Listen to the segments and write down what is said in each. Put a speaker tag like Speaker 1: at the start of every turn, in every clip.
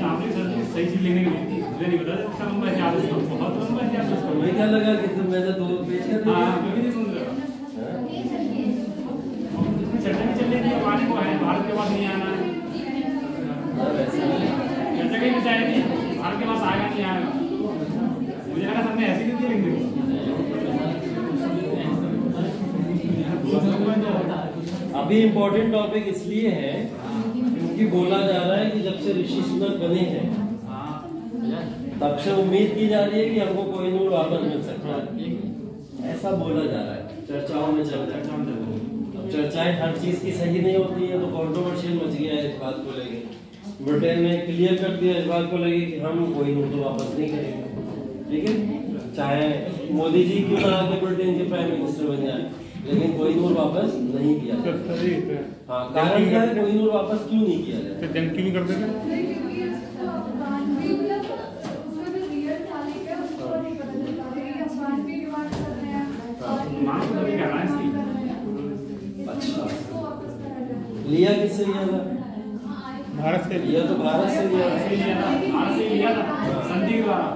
Speaker 1: आपने सर सही चीज लेने के लिए मुझे नहीं पता था लंबा है आदत बहुत लंबा है आदत उसका।
Speaker 2: मुझे क्या लगा कि तुम मैंने 2 पेज कर दिया।
Speaker 1: हां मैं भी नहीं सुन रहा। चर्चा चल रही है वाले को है भारत के पास नहीं आना है। चर्चा कहीं भी जाए नहीं भारत के पास आएगा नहीं आएगा। मुझे लगा सबने ऐसे ही लिख दिया।
Speaker 2: अभी इम्पोर्टेंट टॉपिक इसलिए है क्योंकि बोला जा रहा है कि जब से ऋषि सुनक बने हैं तब से उम्मीद की जा रही है कि हमको कोहिनूर वापस मिल सकता है, ऐसा बोला जा रहा है, चर्चाओं में चल रहा है। अब चर्चाएं हर चीज की सही नहीं होती है, तो कंट्रोवर्शियल मच गया है इस बात को लेके। ब्रिटेन ने क्लियर कर दिया इस बात को लेके कि हम कोहिनूर तो वापस नहीं करेंगे, ठीक है, चाहे मोदी जी क्यों ना आके ब्रिटेन के प्राइम मिनिस्टर बन जाए, लेकिन कोहिनूर वापस नहीं किया जाए। हाँ, कारण क्या है कोहिनूर वापस क्यों नहीं किया जाए?
Speaker 3: जंग क्यों नहीं करते थे?
Speaker 2: अच्छा, लिया किससे लिया था?
Speaker 3: भारत से
Speaker 2: लिया तो भारत से लिया था,
Speaker 1: संधि के द्वारा।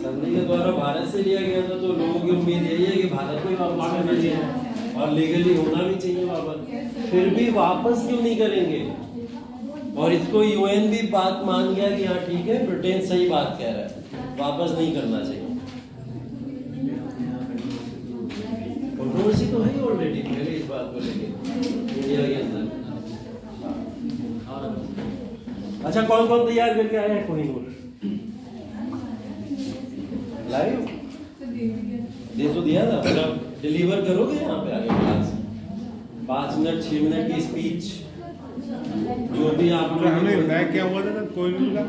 Speaker 2: संधि के द्वारा भारत से लिया गया था, तो लोगों की उम्मीद यही है कि भारत को ही वापस करना चाहिए और लीगली होना भी चाहिए वापस। फिर भी वापस क्यों नहीं करेंगे? और इसको यूएन भी बात मान गया कि हाँ ठीक है, ब्रिटेन सही बात कह रहा है, वापस नहीं करना चाहिए। कंट्रोवर्सी तो है ही ऑलरेडी पहले इस बात को लेके इंडिया के अंदर। अच्छा, कौन कौन तैयार करके आया है कोहिनूर? लाइव दे तो दिया था, डिलीवर करोगे यहाँ पे आगे क्लास 5 मिनट 6 मिनट की स्पीच जो भी आप
Speaker 3: हमें बताया क्या हुआ था कोहिनूर का?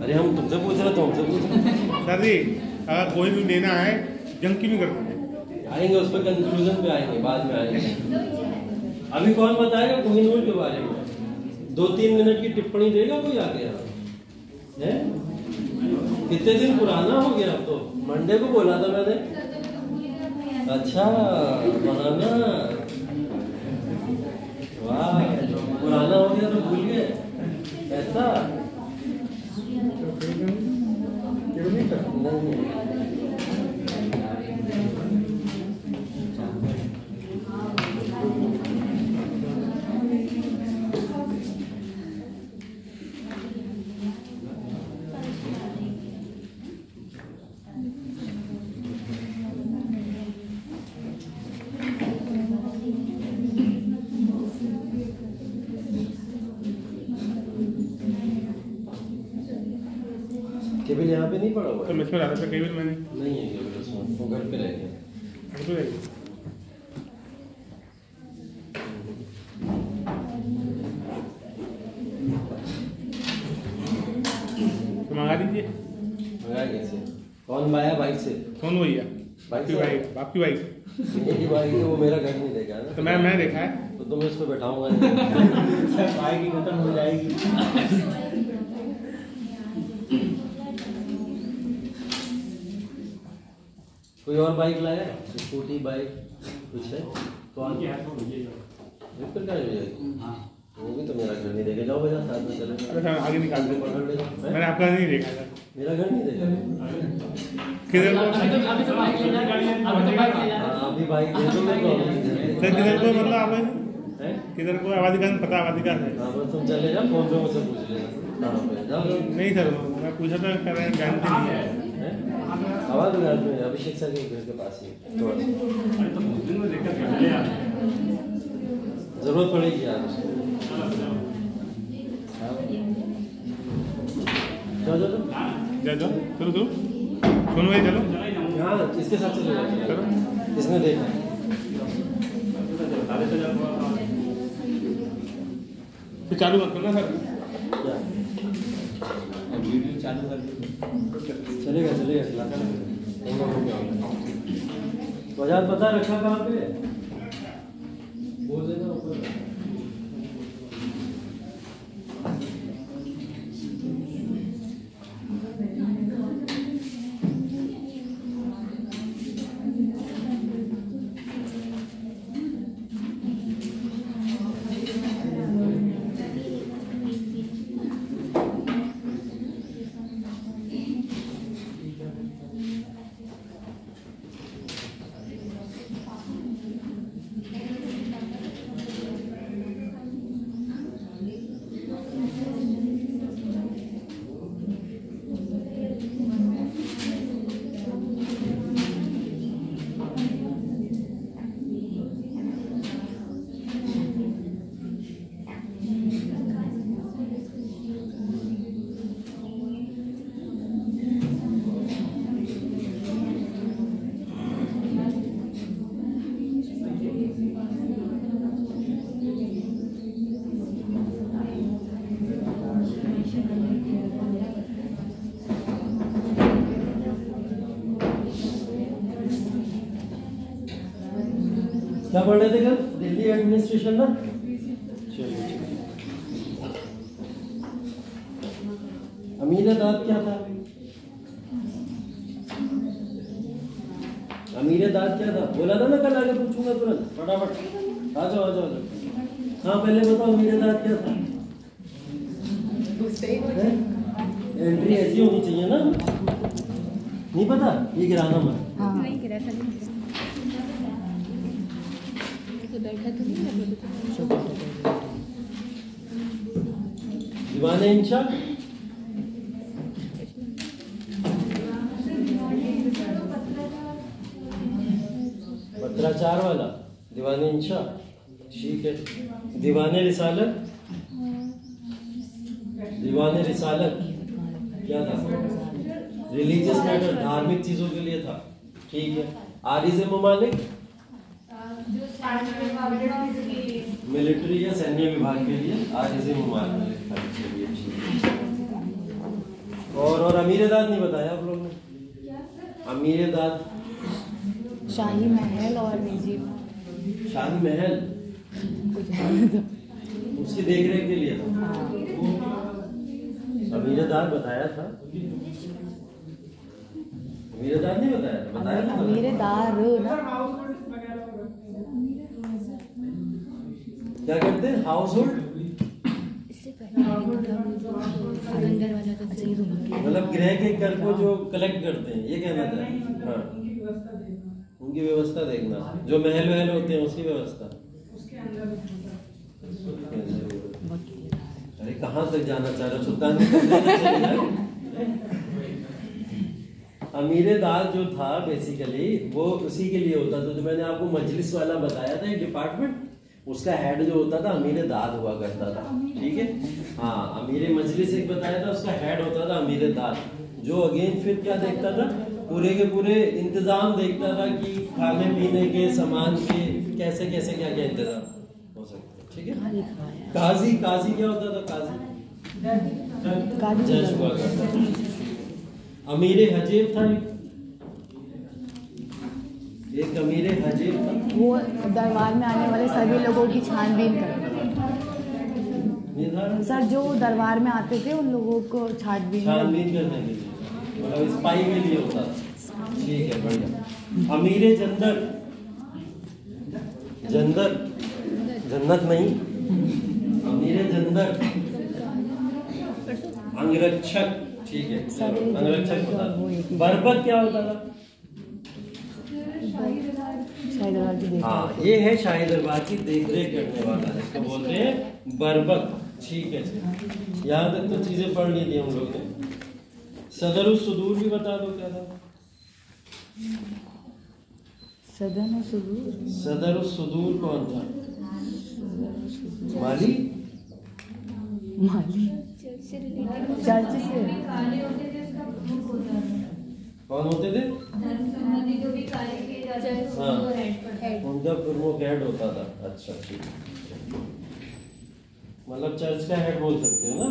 Speaker 2: अरे हम तुमसे पूछ रहे थे, हमसे पूछ रहे
Speaker 3: सर जी, अगर कोई भी लेना है जंग क्यों नहीं करते?
Speaker 2: आएंगे उस पर, कंक्लूजन पे आएंगे, बाद में आएंगे। अभी कौन बताएगा कोहिनूर के बारे में? 2-3 मिनट की टिप्पणी देगा कोई आगे यहाँ है? कितने दिन पुराना हो गया? अब तो मंडे को बोला था मैंने। अच्छा, बनाना, वाह, पुराना हो गया तो भूल गए ऐसा? नहीं। केवल यहाँ पे नहीं पड़ा हुआ
Speaker 3: तो मैं इसमें डाला था केवल मैंने
Speaker 2: नहीं है केवल उसमें, वो घर पे रह गया।
Speaker 3: तो मंगा दीजिए।
Speaker 2: मंगा कैसे? कौन आया बाइक से?
Speaker 3: कौन भैया?
Speaker 2: बाइक
Speaker 3: आपकी बाइक? आपकी बाइक?
Speaker 2: मेरी बाइक है, वो मेरा घर नहीं देखा ना।
Speaker 3: तो मैं देखा है,
Speaker 2: तो तुम्हें उस पर बैठाऊंगा नहीं।
Speaker 4: बाइक ही खत्म हो जाएगी।
Speaker 2: कोई और बाइक लाया? स्कूटी बाइक कुछ है? तो आगे बिल्कुल क्या जाएगी? वो भी तो मेरा घर नहीं देखा। जाओ भैया साथ में चले।
Speaker 3: अरे आगे निकाल दे,
Speaker 2: पकड़ ले।
Speaker 3: मैंने आपका नहीं देखा था।
Speaker 2: मेरा घर नहीं देखा
Speaker 3: किधर को?
Speaker 4: अभी तो बाइक लेना है,
Speaker 2: अभी बाइक दे दो तो
Speaker 3: किधर को? मतलब आप किधर को? आबादी पता आबादी का है।
Speaker 2: हाँ, बस तुम चले जाओ, फोन पे मुझसे पूछ लेना।
Speaker 3: नहीं सर, मैं पूछा था, कह रहे हैं जानते नहीं है।
Speaker 2: आवाज में अभिषेक सर के घर के पास ही थोड़ा जरूरत पड़ेगी यार उसको।
Speaker 3: चलो चलो सुनो भाई, चलो।
Speaker 2: हाँ, इसके साथ चलो।
Speaker 3: चलो,
Speaker 2: इसने देखा
Speaker 3: तो चालू मत करना सर।
Speaker 4: वीडियो चालू कर दो।
Speaker 2: चलेगा बाजार पता रखा कहाँ पे? बोल देना ऊपर। क्या पढ़ रहे थे कल? दिल्ली एडमिनिस्ट्रेशन ना? चलिए। अमीर दाद क्या था? अमीर दाद क्या था? बोला था ना कल आगे पूछूंगा तुरंत, फटाफट आ जाओ आ जाओ। हाँ पहले बताओ अमीर दाद क्या था? एंट्री ऐसी होनी चाहिए ना? नहीं पता? ये गिराना मत।
Speaker 5: हाँ नहीं गिरा था तो बैठा तो नहीं
Speaker 2: दीवाने इंशा पत्राचार वाला दीवाने इंशा, ठीक है। दीवाने रिसालत, दीवाने रिसालत क्या था? रिलीजियस मैटर, धार्मिक चीजों के लिए था, ठीक है। आरिज़ ममालिक मिलिट्री या सैन्य विभाग के लिए आरिज़ ममालिक था, चलिए ठीक है। और अमीर दाद नहीं बताया आप लोग ने? अमीर दाद
Speaker 5: शाही महल और निजी
Speaker 2: शाही महल उसकी देखरेख के लिए था। अमीर दाद बताया था? अमीर दाद नहीं बताया था? बताया था
Speaker 5: अमीर दार ना
Speaker 2: क्या करते हैं? हाउस होल्ड मतलब गृह के कर को जो कलेक्ट करते हैं, ये कहना चाहिए। हाँ उनकी व्यवस्था देखना, जो महल वहल होते हैं उसकी व्यवस्था। अरे कहाँ तक जाना चाह रहे हो? सुल्तान अमीर दाद जो था बेसिकली वो उसी के लिए होता था जो मैंने आपको मजलिस वाला बताया था, एक डिपार्टमेंट, उसका हेड जो होता था अमीर दाद हुआ करता था, ठीक है। हाँ अमीर मजलिस एक बताया था, उसका हेड होता था अमीर दाद, जो अगेन फिर क्या देखता था? पूरे के पूरे इंतजाम देखता था कि खाने पीने के सामान के कैसे कैसे क्या क्या इंतजाम हो सकता है, ठीक है। काजी, काजी क्या होता था? काजी जज हुआ करता था। अमीर हजीब था, एक अमीर हजीब था,
Speaker 5: वो दरबार में आने वाले सभी लोगों की छानबीन करता सर, जो दरबार में आते थे उन लोगों को छानबीन
Speaker 2: करने के लिए, मतलब स्पाई के लिए होता था, ठीक है बढ़िया। अमीर जंदर, जंदर जन्नत नहीं, अमीर जंदर अंगरक्षक, ठीक है अंगरक्षक होता था। बरबक क्या होता था?
Speaker 5: शाही दरबार की देखरेख।
Speaker 2: हाँ ये है शाही दरबार की देखरेख करने वाला, इसको बोलते हैं बरबक, ठीक है जी। यहाँ तक तो चीजें पढ़ ली थी हम लोग ने। सदर सुदूर भी बता दो क्या था?
Speaker 5: सदन और सुदूर,
Speaker 2: सदर सुदूर कौन था? माली,
Speaker 5: माली चर्च से
Speaker 2: कौन होते थे? हाँ उनका प्रमुख हेड होता था। अच्छा ठीक, मतलब चर्च का हेड बोल सकते हो ना।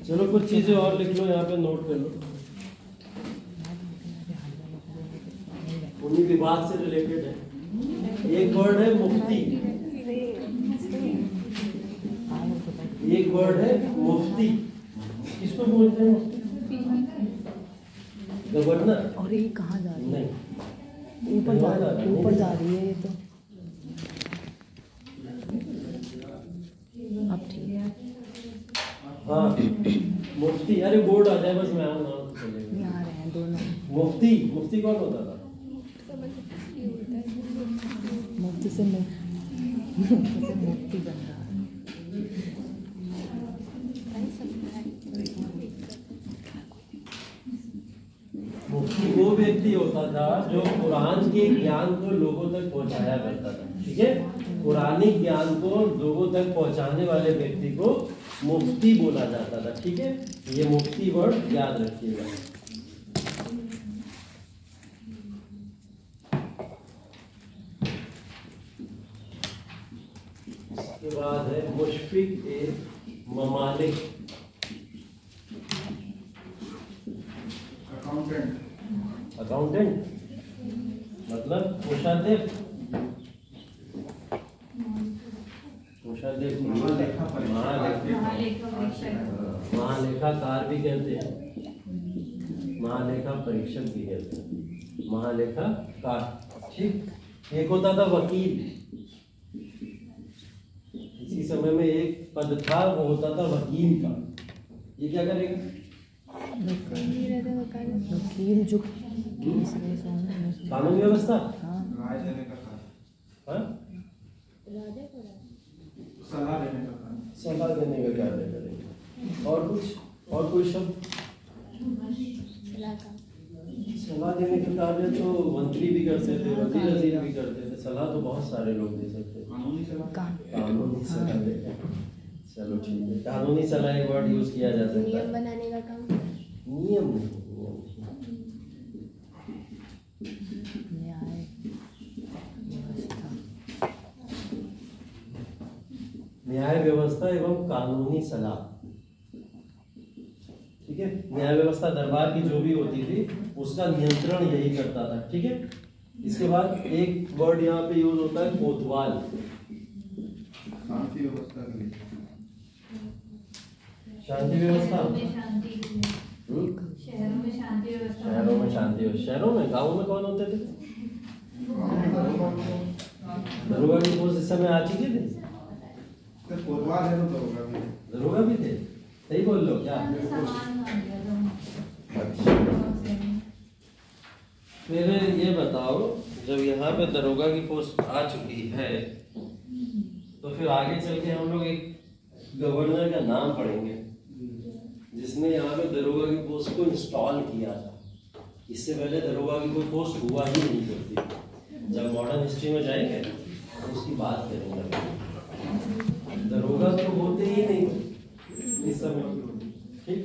Speaker 2: चलो कुछ चीजें और लिख लो, यहाँ पे नोट कर लो, उन्हीं विभाग से रिलेटेड है। एक वर्ड है मुफ्ती, एक वर्ड है मुफ्ती, किसको बोलते हैं? मुफ्ती गवर्नर।
Speaker 5: और ये कहाँ जा रही है?
Speaker 2: नहीं
Speaker 5: ऊपर जा रही है, ऊपर जा रही है ये तो। अब ठीक है।
Speaker 2: हाँ मुफ्ती, अरे बोर्ड आ जाए बस, मैं आऊँ नाम तो चलेगा।
Speaker 5: यहाँ रहे हैं दोनों।
Speaker 2: मुफ्ती, मुफ्ती कौन होता था?
Speaker 5: मुफ्ती से मुफ्ती बन रहा है।
Speaker 2: मुफ्ती वो व्यक्ति होता था जो कुरान के ज्ञान को लोगों तक पहुंचाया करता था, ठीक है। कुरानिक ज्ञान को लोगों तक पहुंचाने वाले व्यक्ति को मुफ्ती बोला जाता था, ठीक है। ये मुफ्ती वर्ड याद रखिएगा। उसके बाद है मुशफिक ए ममालिक, अकाउंटेंट मतलब मुशादिर, महालेखाकार भी कहते हैं, महालेखा परीक्षक भी कहते हैं, महालेखाकार। ठीक। एक होता था वकील, इसी समय में एक पद था, वो होता था वकील का। ये क्या करेगा?
Speaker 5: वकील जो
Speaker 2: कानून व्यवस्था,
Speaker 3: राय देने का था,
Speaker 2: हाँ?
Speaker 3: सलाह देने का था।
Speaker 2: सलाह देने का कार्य करेंगे। और कुछ, और कोई शब्द? सलाह देने का कार्य तो मंत्री भी करते थे, वजीर अजीर भी करते थे। सलाह तो बहुत सारे लोग दे सकते थे।
Speaker 3: कानूनी सलाह,
Speaker 2: कानूनी सलाह देते। चलो ठीक है, कानूनी सलाह एक वर्ड यूज किया जा सकता है।
Speaker 5: नियम बनाने का काम,
Speaker 2: नियम नहीं,
Speaker 5: न्याय व्यवस्था,
Speaker 2: न्याय व्यवस्था एवं कानूनी सलाह। ठीक है। न्याय व्यवस्था दरबार की जो भी होती थी उसका नियंत्रण यही करता था। ठीक है। इसके बाद एक वर्ड यहाँ पे यूज होता है कोतवाल,
Speaker 3: शांति व्यवस्था के लिए।
Speaker 2: शांति व्यवस्था,
Speaker 6: शहरों में शांति व्यवस्था,
Speaker 2: शहरों में शांति व्यवस्था। शहरों में, गाँवों में कौन होते थे? दरोगा की पोस्ट इस समय आ चुकी थी।
Speaker 3: तो कोतवाल है तो दरोगा भी है।
Speaker 2: दरोगा भी थे, सही बोल लो क्या? अच्छा, फिर ये बताओ, जब यहाँ पे दरोगा की पोस्ट आ चुकी है तो फिर आगे चल के हम लोग एक गवर्नर का नाम पढ़ेंगे जिसने यहाँ पे दरोगा की पोस्ट को इंस्टॉल किया था। इससे पहले दरोगा की कोई पोस्ट हुआ ही नहीं करती। जब मॉडर्न हिस्ट्री में जाएंगे तो उसकी बात करेंगे। दरोगा तो होते ही नहीं इस समय। ठीक।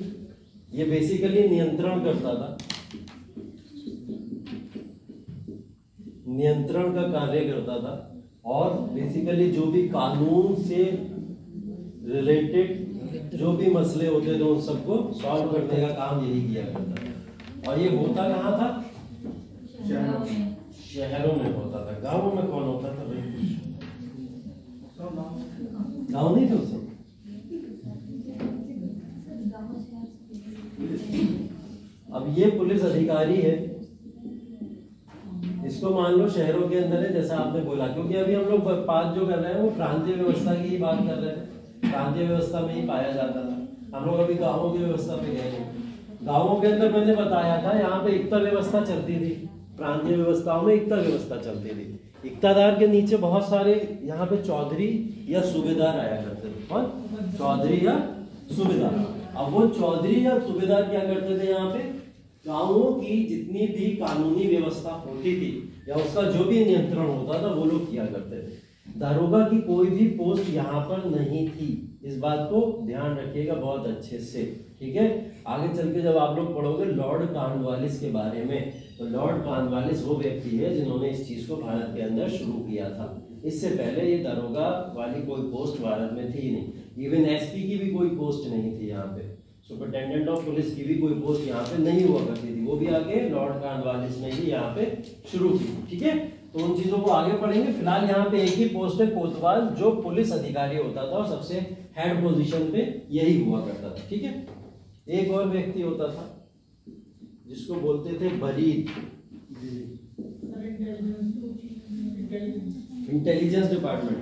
Speaker 2: ये बेसिकली नियंत्रण करता था, नियंत्रण का कार्य करता था, और बेसिकली जो भी कानून से रिलेटेड जो भी मसले होते थे उन सबको सॉल्व करने का काम यही किया करता था। और ये होता कहाँ था? शहरों में होता था। गांवों में कौन होता था भाई? गाँव नहीं थे उस समय। अब ये पुलिस अधिकारी है, इसको मान लो शहरों के अंदर है जैसा आपने बोला, क्योंकि अभी हम लोग बात जो कर रहे हैं वो प्रांतीय व्यवस्था की ही बात कर रहे थे। प्रांतीय व्यवस्था में ही पाया जाता था। हम लोग अभी गाँवों की व्यवस्था पे गए हैं। गाँवों के अंदर मैंने बताया था यहाँ पे एकता व्यवस्था चलती थी। प्रांतीय व्यवस्थाओं में एकता व्यवस्था चलती थी। इक्तादार के नीचे बहुत सारे यहाँ पे चौधरी या सूबेदार आया करते थे। और चौधरी या सूबेदार, अब वो चौधरी या सूबेदार क्या करते थे? यहाँ पे गांवों की जितनी भी कानूनी व्यवस्था होती थी या उसका जो भी नियंत्रण होता था वो लोग किया करते थे। दारोगा की कोई भी पोस्ट यहाँ पर नहीं थी। इस बात को ध्यान रखिएगा बहुत अच्छे से। ठीक है। आगे चल के जब आप लोग पढ़ोगे लॉर्ड कॉर्नवालिस के बारे में, तो लॉर्ड कॉर्नवालिस वो व्यक्ति है जिन्होंने इस चीज को भारत के अंदर शुरू किया था। इससे पहले ये दारोगा वाली कोई पोस्ट भारत में थी नहीं। इवन एसपी की भी कोई पोस्ट नहीं थी यहाँ पे। सुपरिटेंडेंट ऑफ पुलिस की भी कोई पोस्ट यहाँ पे नहीं हुआ करती थी। वो भी आगे लॉर्ड कॉर्नवालिस ने ही यहाँ पे शुरू की। ठीक है। तो उन चीजों को आगे पढ़ेंगे। फिलहाल यहाँ पे एक ही पोस्ट है कोतवाल, जो पुलिस अधिकारी होता था और सबसे हेड पोजीशन पे यही हुआ करता था। ठीक है। एक और व्यक्ति होता था जिसको बोलते थे बरीद, इंटेलिजेंस डिपार्टमेंट।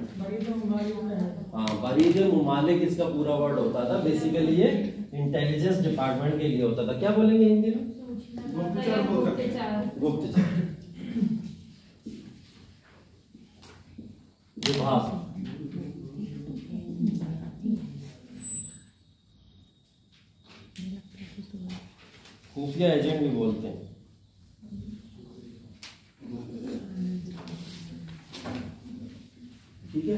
Speaker 2: हाँ, बरीद मुमालिक इसका पूरा वर्ड होता था। बेसिकली ये इंटेलिजेंस डिपार्टमेंट के लिए होता था। क्या बोलेंगे हिंदी में? गुप्तचर विभाग। खुफिया एजेंट भी बोलते हैं। ठीक है।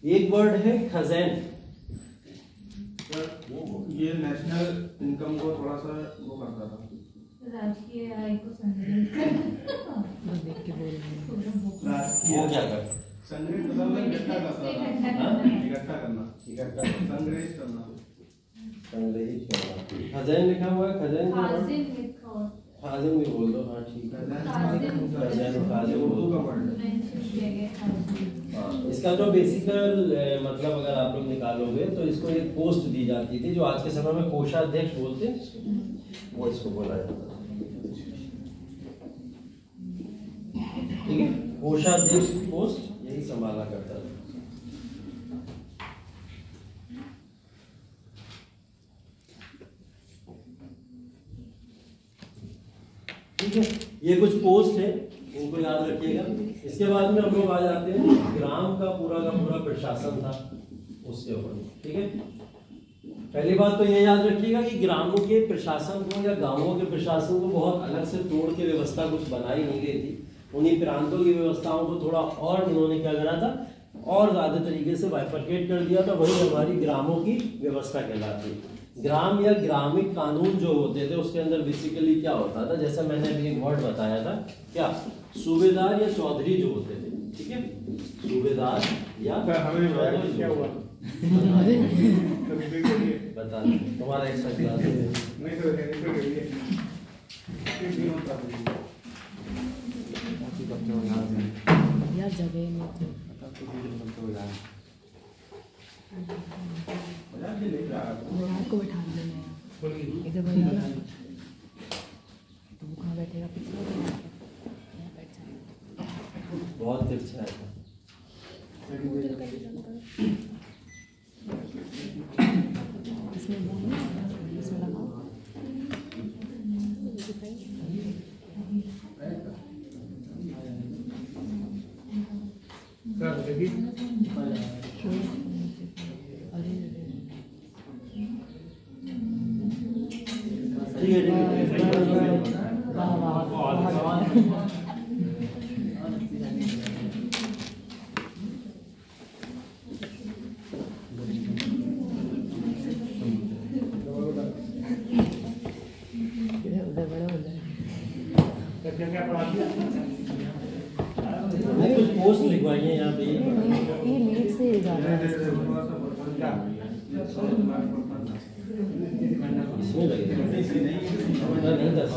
Speaker 2: एक वर्ड है खजैन।
Speaker 3: ये नेशनल इनकम को थोड़ा सा वो करता था,
Speaker 6: राजकीय आय को संग्रहित
Speaker 2: वो क्या करता?
Speaker 3: संग्रहित मतलब इकट्ठा करता था।
Speaker 2: खजैन लिखा हुआ है, खजैन का
Speaker 6: खाजिन लिखा हो
Speaker 2: खाजिन भी बोल दो। हाँ ठीक है, खजैन खाजिन बोल दो।
Speaker 6: मेंशन किया गया खाजिन।
Speaker 2: हाँ, इसका जो बेसिकल मतलब अगर आप लोग निकालोगे तो इसको एक पोस्ट दी जाती थी जो आज के समय में कोषाध्यक्ष बोलते हैं जिसको, वो इसको बोला जाता था। ठीक है, कोषाध्यक्ष पोस्ट यही संभाला करता था। ठीक है, ये कुछ पोस्ट है, इनको याद रखिएगा। इसके बाद में हम लोग आ जाते हैं ग्राम का पूरा प्रशासन था उसके ऊपर। ठीक है, पहली बात तो ये याद रखिएगा कि ग्रामों के प्रशासन को या गांवों के प्रशासन को बहुत अलग से तोड़ के व्यवस्था कुछ बनाई नहीं गई थी। उन्हीं प्रांतों की व्यवस्थाओं को थोड़ा और इन्होंने क्या करा था, और ज्यादा तरीके से बाइफरकेट कर दिया था। वही हमारी ग्रामों की व्यवस्था कहलाती है। ग्राम या ग्रामीण कानून जो होते थे उसके अंदर बेसिकली क्या होता था, जैसे मैंने अभी एक वर्ड बताया था, क्या सूबेदार या चौधरी जो होते थे। ठीक है, सूबेदार या चौधरी
Speaker 3: क्या हुआ
Speaker 2: बता, तुम्हारा एक्स्ट्रा क्लास है।
Speaker 3: नहीं तो
Speaker 5: यार जगह नहीं थी। विराट को बैठा देना इधर बैठा, तो वो कहाँ बैठेगा, पीछे यहाँ बैठ जाएगा।
Speaker 2: बहुत तिरछा है।
Speaker 5: इसमें इसमें लगाओ।
Speaker 2: ठीक है,
Speaker 5: वाह वाह वाह।
Speaker 3: क्या पढ़ा दिया?
Speaker 2: कुछ पोस्ट लिखवाइए यहाँ पे।
Speaker 5: ये लीड से ज़्यादा है।
Speaker 2: इसमें लगेगा नहीं दस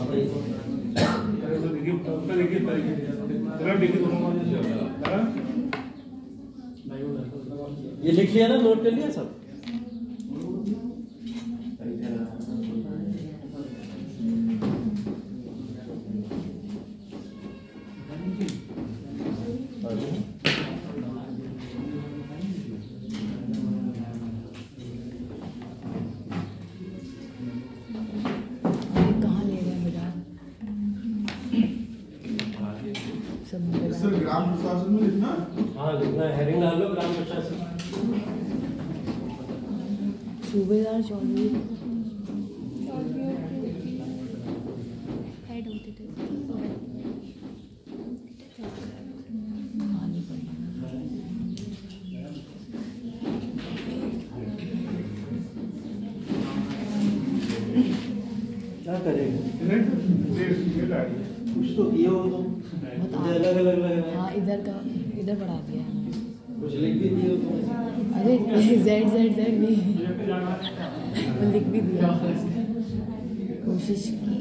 Speaker 2: ये लिख लिया ना, नोट कर लिया सब।
Speaker 7: ग्राम प्रशासन में लिखना।
Speaker 2: हाँ लिखना है, हेडिंग डाल लो ग्राम प्रशासन।
Speaker 5: सूबेदार चौधरी
Speaker 8: हेड होते थे।
Speaker 2: क्या करेंगे, कुछ तो किए हो तुम, मुझे अलग अलग लग रहा है।
Speaker 5: हाँ इधर बढ़ा दिया है।
Speaker 2: कुछ लिख भी दिए हो तुम।
Speaker 5: अरे जेड नहीं, वो लिख भी दिया, कोशिश की।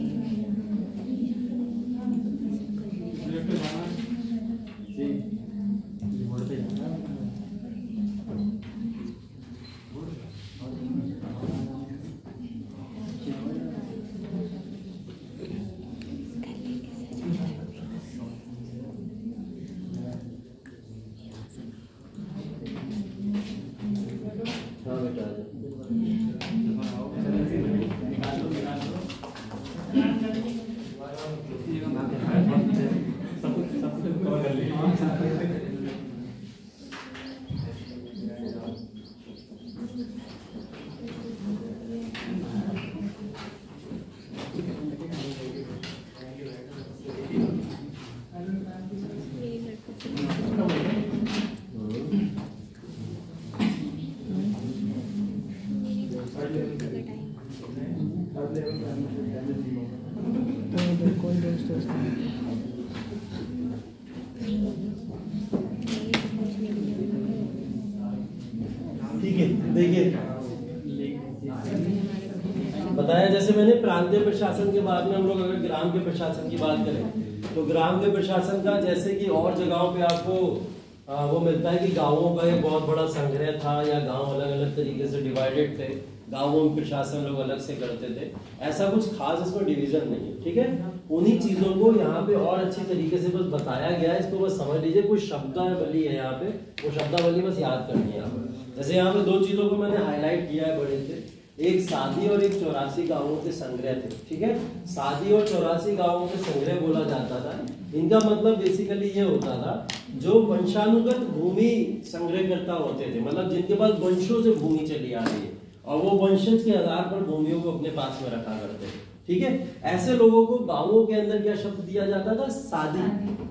Speaker 2: ठीक है, देखिए बताया। जैसे मैंने प्रांतीय प्रशासन के बाद में हम लोग अगर ग्राम के प्रशासन की बात करें तो ग्राम के प्रशासन का जैसे कि और जगहों पे आपको वो मिलता है कि गांवों का एक बहुत बड़ा संग्रह था या गांव अलग अलग तरीके से डिवाइडेड थे, गांवों में प्रशासन लोग अलग से करते थे, ऐसा कुछ खास इसमें डिवीजन नहीं है। ठीक है, उन्हीं चीजों को यहाँ पे और अच्छी तरीके से बस बताया गया है, इसको बस समझ लीजिए। कुछ शब्दावली है यहाँ पे, वो शब्दावली बस याद करनी है यहाँ पे। जैसे यहाँ पे 2 चीजों को मैंने हाईलाइट किया है बड़े से, एक सादी और एक 84 गांवों के संग्रह थे। ठीक है, सादी और 84 गांवों के संग्रह बोला जाता था। इनका मतलब बेसिकली ये होता था जो वंशानुगत भूमि संग्रहकर्ता होते थे, मतलब जिनके पास वंशों से भूमि चली आ रही है और वो वंशज के आधार पर भूमियों को अपने पास में रखा करते थे। ठीक है, ऐसे लोगों को गांवों के अंदर क्या शब्द दिया जाता था? सादी।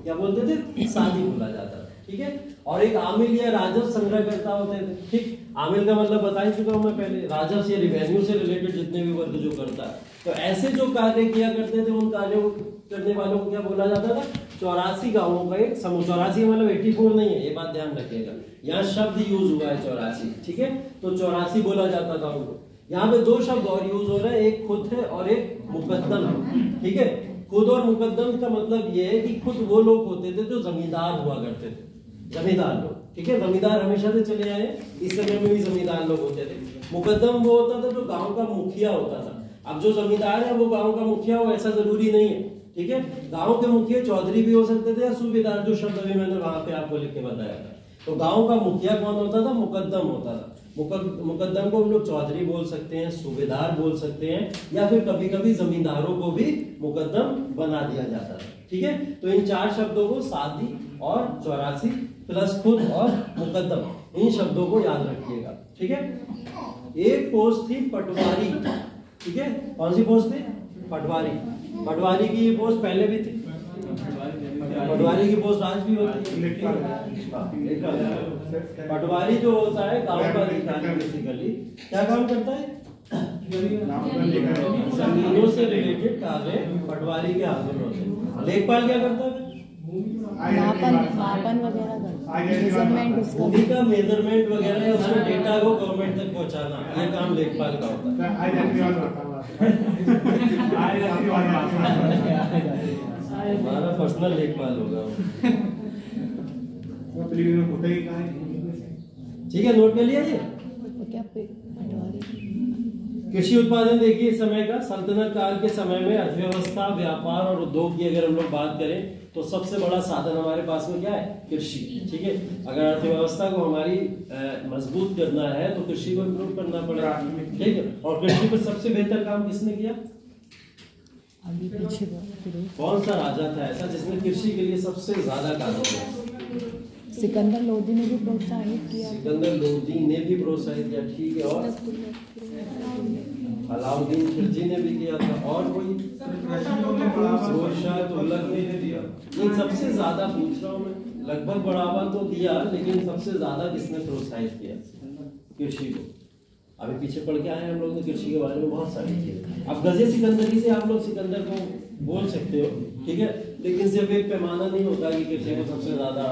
Speaker 2: क्या बोलते थे? सादी बोला जाता था। ठीक है, और एक आमिल या राजस्व संग्रहकर्ता होते थे। ठीक, आमिल का मतलब बता ही चुका हूं मैं पहले, राजस्व या रिवेन्यू से रिलेटेड जितने भी वर्ग जो करता है, तो ऐसे जो कार्य किया करते थे उन कार्यों करने वालों को क्या बोला जाता था? 84 गांवों का एक समूह। 84 मतलब 84 नहीं है, ये बात ध्यान रखिएगा, यहाँ शब्द यूज हुआ है 84। ठीक है, तो 84 बोला जाता था उनको। यहाँ पे 2 शब्द और यूज हो रहे हैं, एक खुद है और एक मुकद्दम है। ठीक है, खुद और मुकद्दम का मतलब ये है कि खुद वो लोग होते थे जो जमींदार हुआ करते थे, जमींदार लोग। ठीक है, जमींदार हमेशा से चले आए, इस समय में भी जमींदार लोग होते थे। मुकद्दम वो होता था जो गांव का मुखिया होता था। अब जो जमींदार है वो गांव का मुखिया हो ऐसा जरूरी नहीं है। ठीक है, गांव के मुखिया चौधरी भी हो सकते थे या सूबेदार, जो शब्द अभी मैंने वहां पे आपको लिख के बताया था। तो गांव का मुखिया कौन होता था? मुकद्दम होता था। मुकद्दम को हम लोग चौधरी बोल सकते हैं, सूबेदार बोल सकते हैं, या फिर कभी कभी जमींदारों को भी मुकद्दम बना दिया जाता था। ठीक है, तो इन 4 शब्दों को सादी और 84 प्लस खुद और मुकद्दम, इन शब्दों को याद रखिएगा। ठीक है, एक पोस्ट थी पटवारी। ठीक है, कौन सी पोस्ट थी? पटवारी। पटवारी की ये पोस्ट पहले भी थी, पटवारी की पोस्ट आज भी होती है। पटवारी जो होता है गांव का अधिकारी, बेसिकली क्या काम करता है? जमीनों से रिलेटेड कार्य पटवारी के हाथ में होते हैं। लेखपाल क्या करता है?
Speaker 5: मापन वगैरह करता है, मेजरमेंट उसका,
Speaker 2: भूमि का मेजरमेंट वगैरह है, उसमें डेटा को गवर्नमेंट तक पहुंचाना, ये काम लेखपाल का होता है। हमारा पर्सनल लेखपाल होगा। ठीक है, नोट कर लिया ये।
Speaker 5: क्या पटवारी?
Speaker 2: कृषि उत्पादन देखिए इस समय का, सल्तनत काल के समय में अर्थव्यवस्था, व्यापार और उद्योग की अगर हम लोग बात करें तो सबसे बड़ा साधन हमारे पास में क्या है? कृषि। ठीक है, अगर अर्थव्यवस्था को हमारी मजबूत करना है तो कृषि को इम्प्रूव करना पड़ेगा। ठीक है, और कृषि पर सबसे बेहतर काम किसने किया?
Speaker 5: अभी पीछे
Speaker 2: कौन सा राजा था ऐसा जिसने कृषि के लिए सबसे ज्यादा काम किया?
Speaker 5: सिकंदर लोदी ने भी प्रोत्साहित किया।
Speaker 2: सिकंदर लोदी ने भी प्रोत्साहित किया। ठीक है, और अलाउद्दीन खिलजी ने भी किया था, और कोई? तुगलक ने भी दिया। लेकिन सबसे ज्यादा पूछ रहा हूँ मैं, लगभग बढ़ावा तो दिया, लेकिन सबसे ज्यादा किसने प्रोत्साहित किया? कृषि को। अभी पीछे पढ़ के आए हम लोग ने कृषि के बारे में बहुत सारी चीजें। अब गज़े सिकंदरी से आप लोग सिकंदर को बोल सकते हो। ठीक है, लेकिन सिर्फ एक पैमाना नहीं होता कि कृषि को सबसे ज्यादा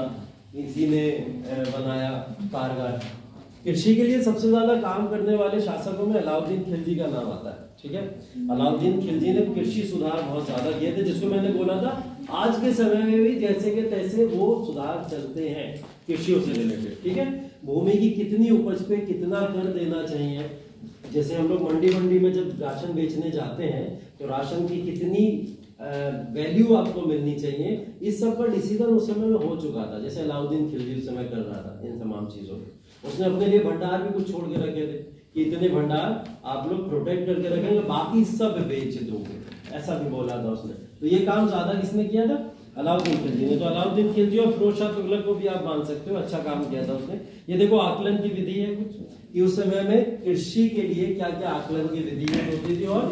Speaker 2: इसी ने बनाया कारगर। कृषि के लिए सबसे ज्यादा काम करने वाले शासकों में अलाउद्दीन खिलजी का नाम आता है। ठीक है, अलाउद्दीन खिलजी ने कृषि सुधार बहुत ज्यादा किए थे, जिसको मैंने बोला था आज के समय में भी जैसे के तैसे वो सुधार चलते हैं कृषियों से रिलेटेड। ठीक है, भूमि की कितनी उपज पे कितना कर देना चाहिए, जैसे हम लोग मंडी में जब राशन बेचने जाते हैं तो राशन की कितनी वैल्यू आपको मिलनी चाहिए, इस सब पर डिसीजन उस समय में हो चुका था। जैसे अलाउद्दीन खिलजी उस समय कर रहा था इन तमाम चीजों को। उसने अपने लिए भंडार भी कुछ छोड़ के रखे थे कि इतने भंडार आप लोग प्रोटेक्ट करके रखेंगे, बाकी सब बेच दोगे, ऐसा भी बोला था उसने। तो ये काम ज्यादा किसने किया था? अलाउद्दीन खिलजी ने। तो अलाउद्दीन खिलजी और फिरोज शाह तुगलक को भी आप मान सकते हो, अच्छा काम किया था उसने। ये देखो आकलन की विधि है कुछ कि उस समय में कृषि के लिए क्या क्या आकलन की विधि होती थी और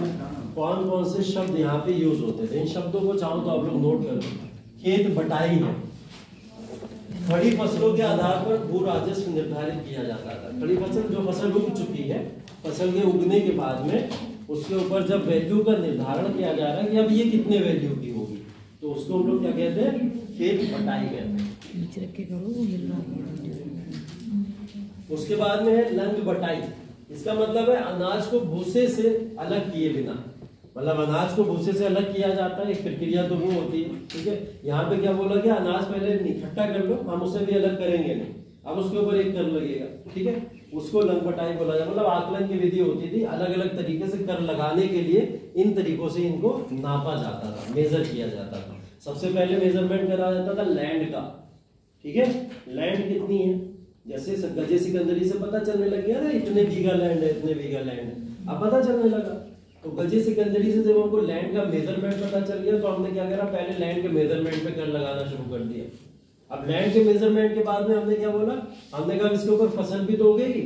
Speaker 2: कौन कौन से शब्द यहाँ पे यूज होते थे। इन शब्दों को चाहो तो आप लोग नोट कर लो। खेत बटाई है, खड़ी फसलों के आधार पर भू राजस्व निर्धारित किया जाता था। खड़ी फसल, जो फसल उग चुकी है, फसल के उगने के बाद में उसके ऊपर जब वैल्यू का निर्धारण किया जा रहा है कि अब ये कितने वैल्यू की होगी, तो उसको हम लोग क्या कहते हैं? खेत बटाई कहते हैं।
Speaker 5: नीचे रख के करो, वो हिल रहा है।
Speaker 2: उसके बाद में है लंग बटाई। इसका मतलब है अनाज को भूसे से अलग किए बिना, मतलब अनाज को भूसे से अलग किया जाता है, एक प्रक्रिया तो वो होती है, ठीक है। यहाँ पे क्या बोला गया, अनाज पहले इकट्ठा कर लो, हम उसे भी अलग करेंगे नहीं, अब उसके ऊपर एक कर लगेगा, ठीक है, उसको लंगपटाई बोला जाए। मतलब आकलन की विधि होती थी, अलग अलग तरीके से कर लगाने के लिए इन तरीकों से इनको नापा जाता था, मेजर किया जाता था। सबसे पहले मेजरमेंट करा जाता था लैंड का, ठीक है, लैंड कितनी है, जैसे गजे सिकंदरी से पता चलने लग गया ना, इतने बीघा लैंड है, इतने बीघा लैंड है, अब पता चलने लगा। तो गजे सिकंदरी से जब हमको लैंड का मेजरमेंट पता चल गया तो हमने क्या करा, पहले लैंड के मेजरमेंट पे कर लगाना शुरू कर दिया। अब लैंड के मेजरमेंट के बाद में हमने क्या बोला, हमने कहा इसके ऊपर फसल भी तो उगेगी,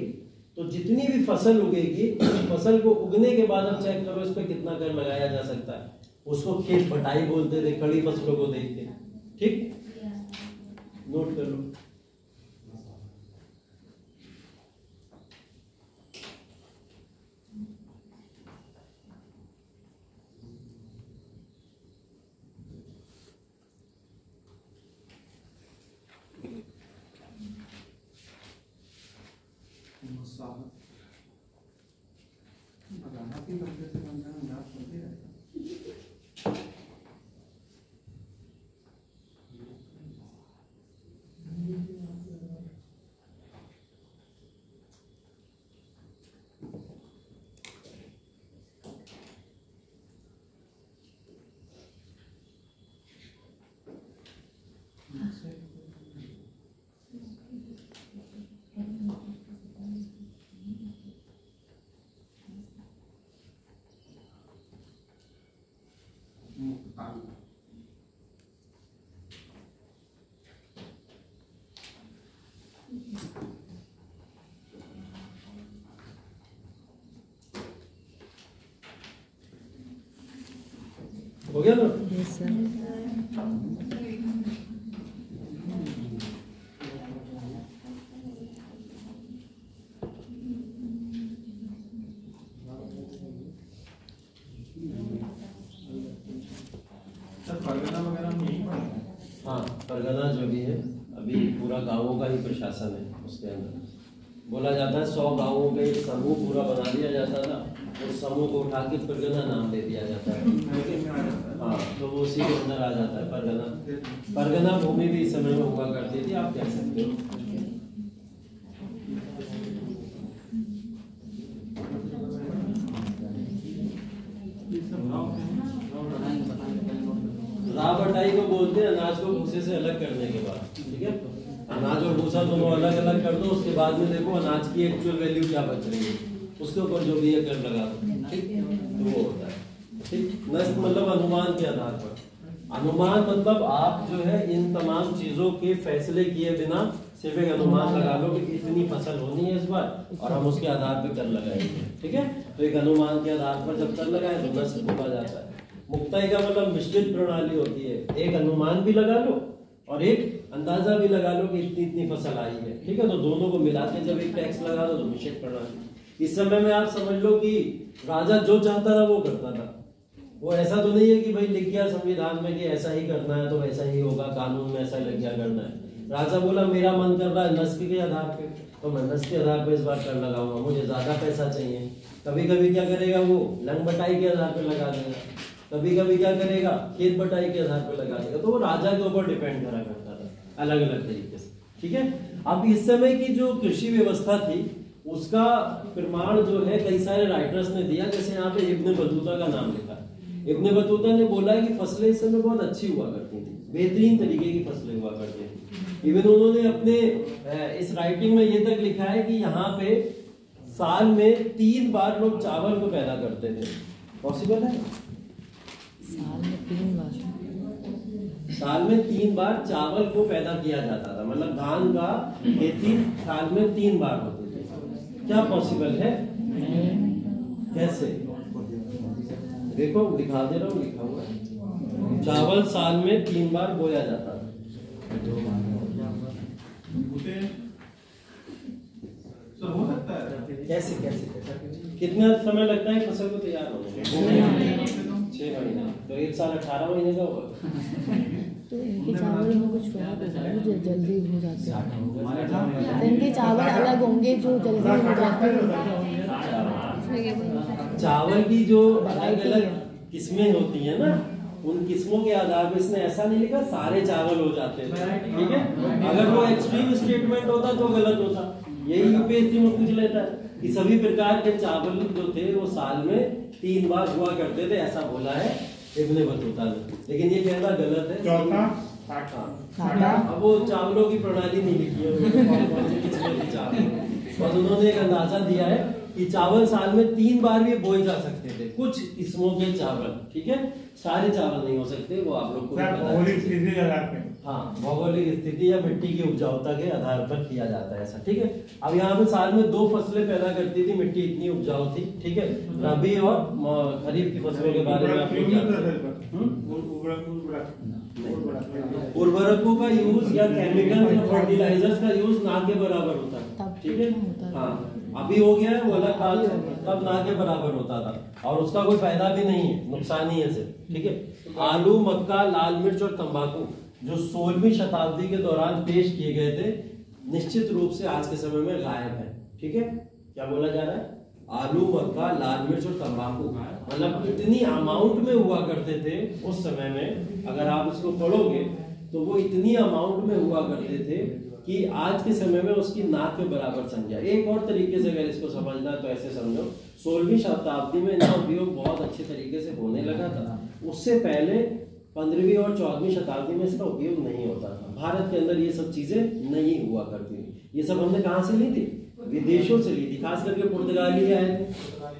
Speaker 2: तो जितनी भी फसल उगेगी उस फसल को उगने के बाद अब चेक करो इस पे कितना कर लगाया जा सकता है, उसको खेत बटाई बोलते थे, खड़ी फसलों को देख के, ठीक, नोट कर लो। हो गया ना?
Speaker 5: Yes sir.
Speaker 2: हाँ, परगना जो भी है अभी पूरा गांवों का ही प्रशासन है, उसके अंदर बोला जाता है 100 गांवों का एक समूह पूरा बना दिया जाता था, उस समूह को उठा के परगना नाम दे दिया जाता है। हाँ, तो वो उसी के अंदर आ जाता है परगना। परगना भूमि भी इस समय में हुआ करती थी, आप कह सकते हो। बटाई को बोलते हैं अनाज को भूसे से अलग करने के बाद, ठीक है, अनाज और भूसा दोनों अलग अलग कर दो, उसके बाद में देखो अनाज की एक्चुअल वैल्यू क्या बच रही है, उसके ऊपर जो भी है कर लगा दो, ठीक, तो वो होता है, ठीक। नष्ट मतलब अनुमान के आधार पर, अनुमान मतलब आप जो है इन तमाम चीजों के फैसले किए बिना सिर्फ एक अनुमान लगा लो कि इतनी फसल होनी है इस बार और हम उसके आधार पर कर लगाएंगे, ठीक है। तो एक अनुमान के आधार पर जब कर लगाए तो नष्ट बोला जाता है। मुक्ताई का मतलब मिश्रित प्रणाली होती है, एक अनुमान भी लगा लो और एक अंदाजा भी लगा लो कि इतनी इतनी फसल आई है, ठीक है, तो दोनों को मिला के जब एक टैक्स लगा दो तो मिश्रित प्रणाली। इस समय में आप समझ लो कि राजा जो चाहता था वो करता था, वो ऐसा तो नहीं है कि भाई लिख गया संविधान में कि ऐसा ही करना है तो वैसा ही होगा, कानून में ऐसा लग गया करना है। राजा बोला मेरा मन कर रहा है नस्ल के आधार पे, तो मैं नस्ल के आधार पे इस बार कर लगाऊंगा, मुझे ज्यादा पैसा चाहिए। कभी कभी क्या करेगा वो लंग बटाई के आधार पे लगा देगा, कभी कभी क्या करेगा खेत बटाई के आधार पर लगा देगा, तो वो राजा के ऊपर डिपेंड करा करता था अलग अलग तरीके से, ठीक है। अब इस समय की जो कृषि व्यवस्था थी उसका प्रमाण जो है कई सारे राइटर्स ने दिया, जैसे यहाँ पे इब्न बतूता का नाम लिखा है। इब्न बतूता ने बोला है कि फसलें इस समय बहुत अच्छी हुआ करती थी, बेहतरीन तरीके की फसलें हुआ करती थी। इवन उन्होंने अपने इस राइटिंग में ये तक लिखा है कि यहाँ पे साल में 3 बार लोग चावल को पैदा करते थे। पॉसिबल है?
Speaker 5: साल में 3 बार,
Speaker 2: साल में 3 बार चावल को पैदा किया जाता था, मतलब धान का खेती साल में 3 बार होती थी। क्या पॉसिबल है? कैसे? देखो दिखा दे रहा हूँ, लिखा हुआ है चावल साल में 3 बार बोया जाता था।
Speaker 7: हो सकता है
Speaker 2: कैसे कैसे कितना समय लगता है फसल को तैयार होने में? 6 महीने, तो 1 साल 18 महीने का होगा।
Speaker 5: तो इनके चावल में कुछ फर्क होता है जो जल्दी हो जाते हैं, तो इनके चावल अलग होंगे जो जल्दी हो जाते हैं।
Speaker 2: चावल की जो अलग अलग किस्में होती है ना, उन किस्मों के आधार पर इसने ऐसा नहीं लिखा सारे चावल हो जाते हैं, ठीक है। अगर वो एक्सट्रीम स्टेटमेंट होता तो गलत होता। यही यूपीएससी में पूछ लेता है कि सभी प्रकार के चावल जो थे वो साल में 3 बार हुआ करते थे, ऐसा बोला है इब्ने बतूता ने। लेकिन ये कहना गलत है।
Speaker 3: चौथा
Speaker 2: अब वो चावलों की प्रणाली नहीं लिखी है चावल, और उन्होंने एक अंदाजा दिया है कि चावल साल में 3 बार भी बोए जा सकते थे, कुछ किस्मों के चावल, ठीक है। सारे चावल नहीं हो सकते, वो आप लोग को
Speaker 3: भौगोलिक स्थिति के आधार पे।
Speaker 2: हाँ, भौगोलिक स्थिति या मिट्टी की उपजाऊता के आधार पर किया जाता है ऐसा, ठीक है। अब यहाँ पे साल में 2 फसलें पैदा करती थी, मिट्टी इतनी उपजाऊ थी, ठीक है। रबी और खरीफ की फसलों के बारे में आप लोग उर्वरकों का यूज या केमिकल या फर्टिलाइजर्स का यूज ना के बराबर होता है, ठीक है। हाँ, अभी हो गया है, वो अलग बात है, तब ना के बराबर होता था और उसका कोई फायदा भी नहीं है, नुकसान ही है सिर्फ, ठीक है। आलू, मक्का, लाल मिर्च और तंबाकू जो 16वीं शताब्दी के दौरान पेश किए गए थे, निश्चित रूप से आज के समय में गायब है, ठीक है। क्या बोला जा रहा है? आलू, मक्का, लाल मिर्च और तंबाकू मतलब इतनी अमाउंट में हुआ करते थे उस समय में, अगर आप इसको पढ़ोगे तो वो इतनी अमाउंट में हुआ करते थे कि आज के समय में उसकी नाक के बराबर समझा। एक और तरीके से अगर इसको समझना तो ऐसे समझो, 16वीं शताब्दी में इनका उपयोग बहुत अच्छे तरीके से होने लगा था। उससे पहले 15वीं और 14वीं शताब्दी में इसका उपयोग नहीं होता था। भारत के अंदर ये सब चीजें नहीं हुआ करती थी। ये सब हमने कहाँ से ली थी? विदेशों से ली थी, खास करके पुर्तगाली आए थे।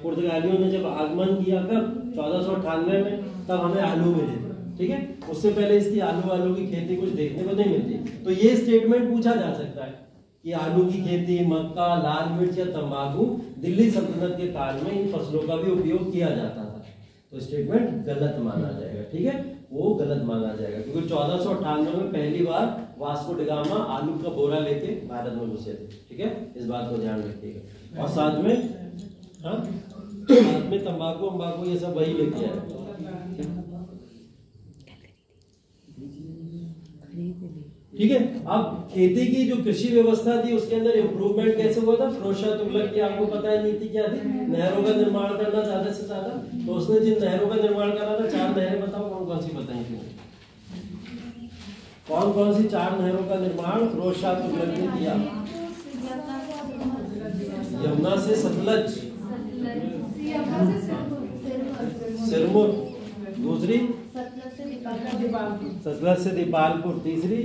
Speaker 2: पुर्तगालियों ने जब आगमन किया कब 1498 में, तब हमें आलू मिले थे, ठीक है। उससे पहले इसकी आलू की खेती कुछ देखने को नहीं मिलती। तो ये स्टेटमेंट पूछा जा सकता है कि आलू की खेती, मक्का, लाल मिर्च या तंबाकू दिल्ली सल्तनत के काल में इन फसलों का भी उपयोग किया जाता था। तो स्टेटमेंट गलत माना जाएगा, ठीक है, वो गलत माना जाएगा क्योंकि 1498 में पहली बार वास्को डी गामा आलू का बोरा लेके भारत में घुसे थे, ठीक है। इस बात को ध्यान रखिएगा। और साथ में तंबाकू ये सब वही लेके आए, ठीक है। अब खेती की जो कृषि व्यवस्था थी उसके अंदर इम्प्रूवमेंट कैसे हुआ था? फिरोज शाह तुगलक की आपको पता है नीति क्या थी? नहरों का निर्माण करना ज्यादा से ज्यादा। तो उसने जिन नहरों का निर्माण करा था, 4 नहरें बताओ कौन कौन सी बताई थी? कौन कौन सी 4 नहरों का निर्माण फिरोज शाह तुगलक ने किया? यमुना से सतलज, सिरमौर, दूसरी सतलज से दीपालपुर, तीसरी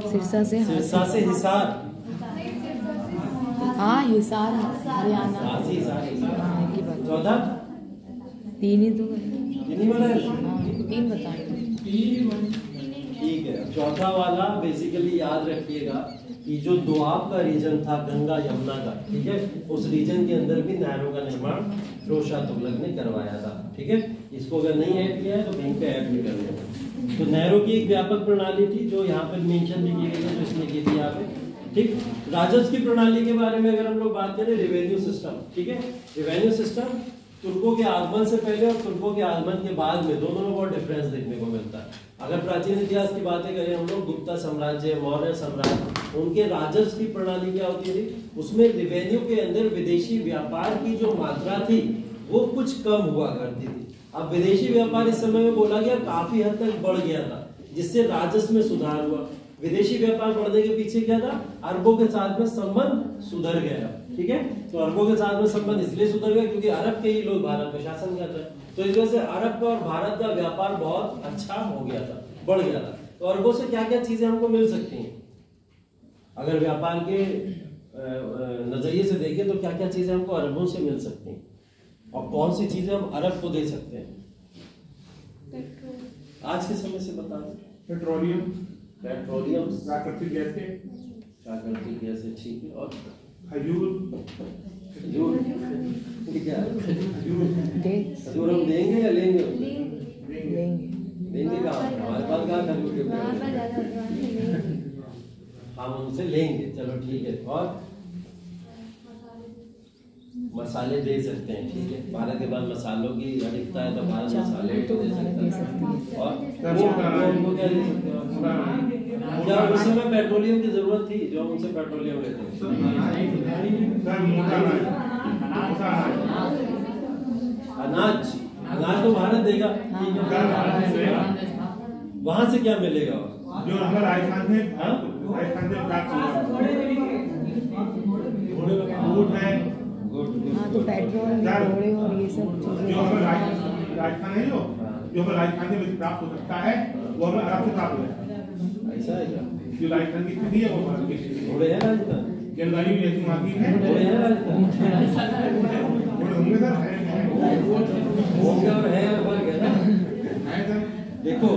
Speaker 5: सिरसा से
Speaker 2: हिसार।
Speaker 5: हाँ, हिसार हरियाणा। की बात।
Speaker 2: चौथा
Speaker 5: 3 ही तो
Speaker 2: 3 बताए।
Speaker 5: 3 बताए,
Speaker 2: ठीक है। चौथा वाला बेसिकली याद रखिएगा कि जो दोआब का रीजन था गंगा यमुना का, ठीक है, उस रीजन के अंदर भी नहरों का निर्माण फिरोज शाह तुगलक ने करवाया था, ठीक है। इसको अगर नहीं ऐड किया है तो कहीं पे ऐड भी कर लेना। तो नहरों की एक व्यापक प्रणाली थी जो यहाँ पर मेंशन भी की गई है, जो इसने की थी यहाँ पे, ठीक। राजस्व की प्रणाली के बारे में अगर हम लोग बात करें, रेवेन्यू सिस्टम, ठीक है। रेवेन्यू सिस्टम तुर्कों के आगमन से पहले और तुर्कों के आगमन के बाद में दोनों में बहुत डिफरेंस देखने को मिलता है। अगर प्राचीन इतिहास की बातें करें हम लोग, गुप्ता साम्राज्य, मौर्य साम्राज्य, उनके राजस्व की प्रणाली क्या होती थी? उसमें रेवेन्यू के अंदर विदेशी व्यापार की जो मात्रा थी वो कुछ कम हुआ करती थी। अब विदेशी व्यापार इस समय में बोला गया काफी हद तक बढ़ गया था, जिससे राजस्व में सुधार हुआ। विदेशी व्यापार बढ़ने के पीछे क्या था? अरबों के साथ में संबंध सुधर गया, ठीक है। तो अरबों के साथ में संबंध इसलिए सुधर गया क्योंकि अरब के ही लोग भारत पे शासन करते हैं, तो इस वजह से अरब का और भारत का व्यापार बहुत अच्छा हो गया था, बढ़ गया था। तो अरबों से क्या क्या चीजें हमको मिल सकती हैं? अगर व्यापार के नजरिए से देखें तो क्या क्या चीजें हमको अरबों से मिल सकती हैं और कौन सी चीजें हम अरब को दे सकते हैं? आज के समय से बता दें।
Speaker 3: पेट्रोलियम, प्राकृतिक गैस,
Speaker 2: ठीक है। और
Speaker 3: खजूर,
Speaker 2: क्या खजूर हम देंगे या लेंगे? लेंगे कहाँ? हमारे पास कहाँ खजूर के पेड़? हम उनसे लेंगे, चलो ठीक है। और मसाले दे सकते हैं, ठीक है। भारत के बाद मसालों की अधिकता है तो भारत मसाले तो दे सकते हैं। और वो क्या दे सकते हैं? क्या उस समय पेट्रोलियम की जरूरत थी जो हम उनसे पेट्रोलियम लेते हैं? अनाज अनाज तो भारत देगा, वहां से क्या मिलेगा?
Speaker 3: जो हमारा राजस्थान से प्राप्त हुआ ऊँट है,
Speaker 5: हाँ तो पेट्रोल घोड़े और ये सब चीजें
Speaker 3: जो हमें राजस्थान है, जो हमें राजस्थान से प्राप्त हो सकता है वो हमें अरब से प्राप्त हो जाता है।
Speaker 2: ऐसा है क्या?
Speaker 3: जो राजस्थान की स्थिति है वो भारत की स्थिति है।
Speaker 2: घोड़े हैं राजस्थान?
Speaker 3: जलवायु भी ऐसी वहाँ की है।
Speaker 2: घोड़े हैं राजस्थान?
Speaker 3: घोड़े होंगे सर,
Speaker 2: होंगे और है फर्क है ना।
Speaker 3: है सर।
Speaker 2: देखो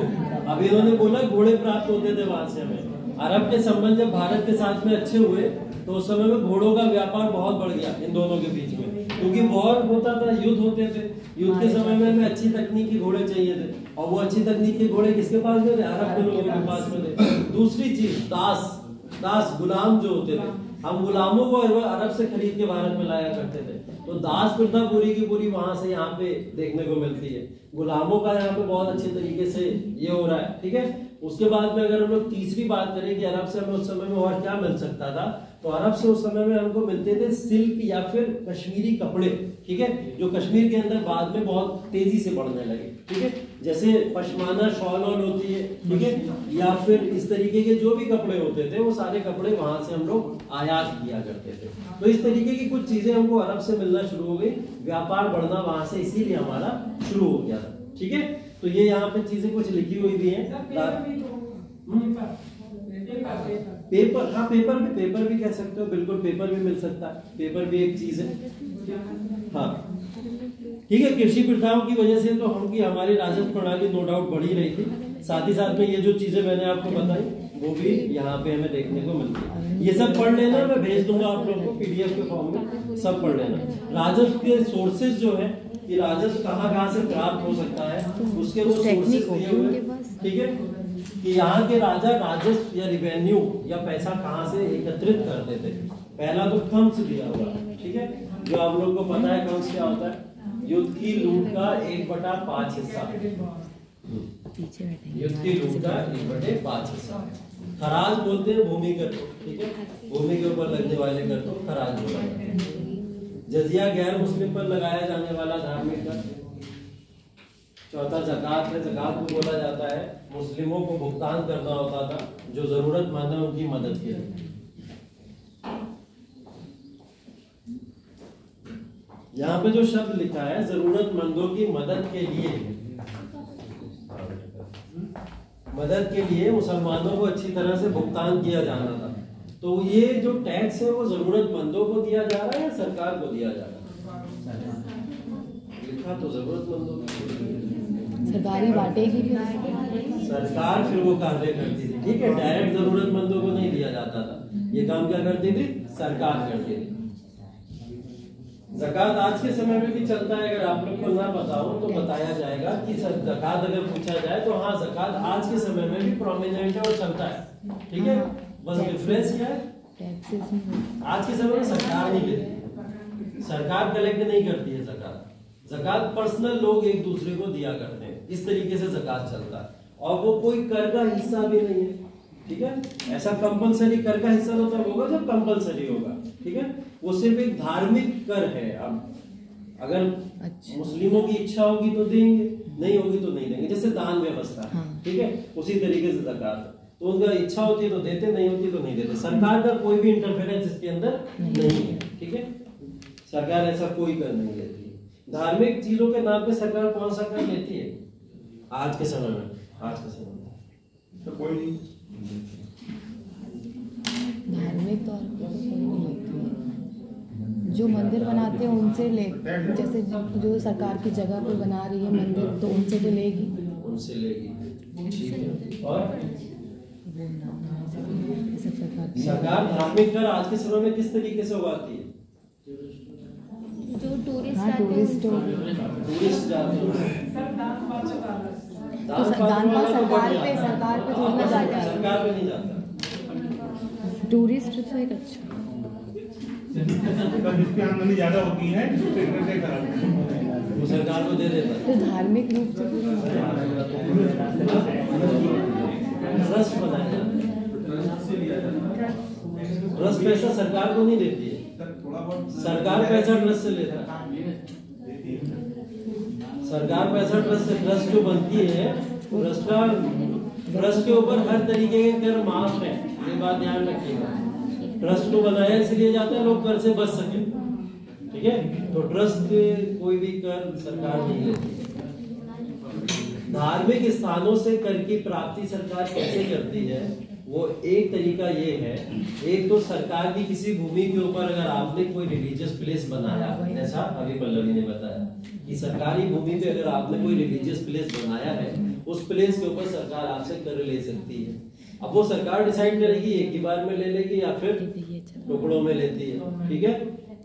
Speaker 2: अब इन्होंने बोला घोड़े प्राप्त होते थे वहां से हमें। अरब के संबंध जब भारत के साथ में अच्छे हुए तो उस समय में घोड़ों का व्यापार बहुत बढ़ गया इन दोनों के बीच में, क्योंकि वॉर होता था, युद्ध होते थे। युद्ध के समय में हमें अच्छी तकनीक के घोड़े चाहिए थे, और वो अच्छी तकनीक के घोड़े किसके पास में थे? अरब के लोगों के पास में थे। दूसरी चीज दास गुलाम जो होते थे, हम गुलामों को अरब से खरीद के भारत में लाया करते थे। तो दास प्रथा पूरी की पूरी वहां से यहाँ पे देखने को मिलती है। गुलामों का यहाँ पे बहुत अच्छे तरीके से ये हो रहा है, ठीक है। उसके बाद में अगर हम लोग तीसरी बात करें कि अरब से हमें उस समय में और क्या मिल सकता था, तो अरब से उस समय में हमको मिलते थे सिल्क या फिर कश्मीरी कपड़े, ठीक है, जो कश्मीर के अंदर बाद में बहुत तेजी से बढ़ने लगे, ठीक है। जैसे पश्माना शॉल होती है, ठीक है, या फिर इस तरीके के जो भी कपड़े होते थे वो सारे कपड़े वहां से हम लोग आयात किया करते थे। तो इस तरीके की कुछ चीजें हमको अरब से मिलना शुरू हो गई, व्यापार बढ़ना वहां से इसीलिए हमारा शुरू हो गया था, ठीक है। तो ये यहाँ पे चीजें कुछ लिखी हुई भी हैं। पेपर, हाँ पेपर भी कह सकते हो, बिल्कुल पेपर भी मिल सकता है, पेपर भी एक चीज है, हाँ ठीक है। कृषि प्रथाओं की वजह से तो हमारी राजस्व प्रणाली नो डाउट बढ़ ही रही थी, साथ ही साथ में ये जो चीजें मैंने आपको बताई वो भी यहाँ पे हमें देखने को मिलती है। ये सब पढ़ लेना, मैं भेज दूंगा आप लोगों को PDF के फॉर्म में, सब पढ़ लेना। राजस्व के सोर्सेज जो है कि राजस्व कहाँ से प्राप्त हो सकता है, उसके वो सोर्सेज दिए हुए, ठीक है, कि यहाँ के राजा राजस्व या रिवेन्यू या पैसा कहाँ से एकत्रित करते थे। पहला तो खम्स दिया हुआ, ठीक है, जो आप लोग को पता है खम्स क्या होता है, युद्ध की लूट का 1/5 हिस्सा, युद्ध की लूट का 1/5 हिस्सा। खराज बोलते हैं भूमि कर, ठीक है, भूमि के ऊपर लगने वाले कर को खराज बोला जाता है। जजिया गैर मुस्लिम पर लगाया जाने वाला धार्मिक कर। चौथा ज़कात है, ज़कात को बोला जाता है मुस्लिमों को भुगतान करना होता था जो जरूरतमंद है उनकी मदद के लिए। यहाँ पे जो शब्द लिखा है जरूरतमंदों की मदद के लिए, मदद के लिए मुसलमानों को अच्छी तरह से भुगतान किया जाना था। तो ये जो टैक्स है वो जरूरतमंदों को दिया जा रहा है या सरकार को दिया जा रहा है? लिखा तो जरूरतमंदों को,
Speaker 5: सरकारी बांटेगी फिर
Speaker 2: सरकार फिर वो कार्य करती थी, ठीक है, डायरेक्ट जरूरतमंदों को नहीं दिया जाता था। ये काम क्या करती थी? सरकार करती थी। ज़कात आज के समय में भी चलता है, अगर आप लोग को ना पता हो तो बताया जाएगा कि ज़कात अगर पूछा जाए तो हाँ, ज़कात आज के समय में भी प्रोमिनेंट है और चलता है, ठीक है। बस डिफरेंस क्या है, आज के समय में सरकार नहीं लेती, सरकार कलेक्ट नहीं करती है ज़कात। ज़कात पर्सनल लोग एक दूसरे को दिया करते हैं, इस तरीके से ज़कात चलता है, और वो कोई कर का हिस्सा भी नहीं है, ठीक है। ऐसा कंपलसरी कर का हिस्सा तो तब होगा जब कंपलसरी होगा, ठीक है। वो सिर्फ एक धार्मिक कर है। अब अगर मुस्लिमों की इच्छा होगी तो देंगे, नहीं होगी तो नहीं देंगे, जैसे दान व्यवस्था, ठीक है, उसी तरीके से ज़कात। तो उनका इच्छा होती है तो देते, नहीं होती तो नहीं देते। सरकार का कोई भी इंटरफेरेंस इसके अंदर नहीं है, ठीक है, सरकार ऐसा कोई कर नहीं लेती है। धार्मिक चीजों के नाम पे सरकार कौन सा कर लेती है आज के समय में? आज के समय में
Speaker 3: तो कोई नहीं,
Speaker 5: धार्मिक तौर पे तो कोई नहीं लेती है। जो मंदिर बनाते हैं उनसे ले, जैसे जो सरकार की जगह पे बना रही है मंदिर तो उनसे तो लेगी,
Speaker 2: उनसे लेगी, ठीक है। और सरकार धार्मिक कर आज के समय में किस तरीके से उगाती है?
Speaker 6: जो टूरिस्ट
Speaker 5: हाँ, टूरिस्ट
Speaker 2: जाते हैं,
Speaker 5: तो दान पाल सरकार पे थोड़ा जाता है,
Speaker 2: सरकार पे नहीं जाता।
Speaker 5: टूरिस्ट तो एक अच्छा
Speaker 3: जिसकी आमदनी ज्यादा होती है
Speaker 2: वो सरकार को दे देता है।
Speaker 5: तो धार्मिक रूप से
Speaker 2: ट्रस्ट बनाया जाता है, ट्रस्ट पैसा सरकार को नहीं देती है,
Speaker 7: सर थोड़ा बहुत
Speaker 2: सरकार पैसा ट्रस्ट से लेता है। सरकार पैसा ट्रस्ट से, ट्रस्ट जो बनती है ट्रस्ट के ऊपर हर तरीके के कर माफ है, ये बात ध्यान रखिएगा। ट्रस्ट को बनाया इसलिए जाता है लोग कर से बच सके, ठीक है। तो ट्रस्ट कोई भी कर सरकार नहीं लेती। धार्मिक स्थानों से कर की प्राप्ति सरकार कैसे करती है, वो एक तरीका ये है, एक तो सरकार की किसी भूमि के ऊपर अगर आपने कोई रिलीजियस प्लेस बनाया, जैसा अभी पल्लवी ने बताया कि सरकारी भूमि पे अगर आपने कोई रिलीजियस प्लेस बनाया है, उस प्लेस के ऊपर सरकार आपसे कर ले सकती है। अब वो सरकार डिसाइड करेगी एक ही बार में ले लेगी या फिर टुकड़ों में लेती है, ठीक है।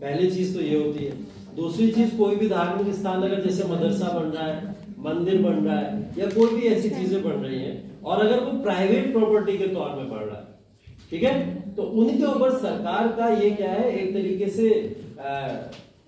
Speaker 2: पहली चीज तो ये होती है। दूसरी चीज, कोई भी धार्मिक स्थान अगर जैसे मदरसा बन रहा है, मंदिर बन रहा है या कोई भी ऐसी चीजें बन रही हैं और अगर वो प्राइवेट प्रॉपर्टी के तौर में बन रहा है, ठीक है, तो उनके ऊपर सरकार का ये क्या है, एक तरीके से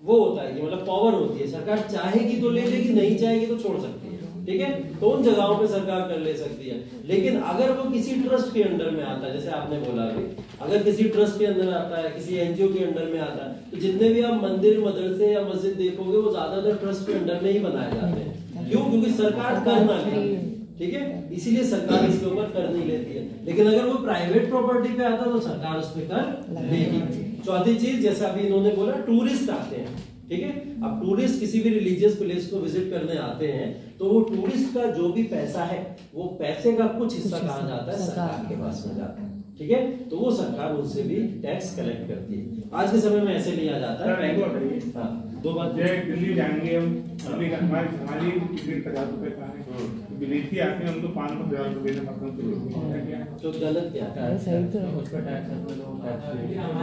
Speaker 2: वो होता है कि मतलब पावर होती है। सरकार चाहेगी तो ले लेगी, नहीं चाहेगी तो छोड़ सकती है, ठीक है। तो उन जगहों पे सरकार कर ले सकती है। लेकिन अगर वो किसी ट्रस्ट के अंडर में आता है, जैसे आपने बोला अभी, अगर किसी ट्रस्ट के अंदर आता है, किसी एनजीओ के अंडर में आता है, तो जितने भी आप मंदिर, मदरसे या मस्जिद देखोगे वो ज्यादातर ट्रस्ट के अंडर में ही बनाए जाते हैं। क्यों? क्योंकि सरकार कर ना ले, ठीक है, इसीलिए सरकार इसके ऊपर कर नहीं लेती है। लेकिन अगर वो प्राइवेट प्रॉपर्टी पे आता है तो सरकार उस पर कर लेगी। चौथी चीज, जैसा अभी इन्होंने बोला, टूरिस्ट आते हैं, ठीक है। अब टूरिस्ट किसी भी रिलीजियस प्लेस को विजिट करने आते हैं तो वो टूरिस्ट का जो भी पैसा है, वो पैसे का कुछ हिस्सा कहाँ जाता है, सरकार के पास में जाता है, ठीक है। तो वो सरकार उनसे भी टैक्स कलेक्ट करती है। आज के समय में ऐसे लिया जाता है। हाँ, दो बात।
Speaker 3: दिल्ली जाएंगे हम, दिल्ली का हमारी टिकट 1000 रुपए का है, विदेशी आते हैं हमको 500 रुपए देना पड़ता है।
Speaker 2: तो गलत क्या है?
Speaker 5: सही तो
Speaker 4: उस पर टैक्स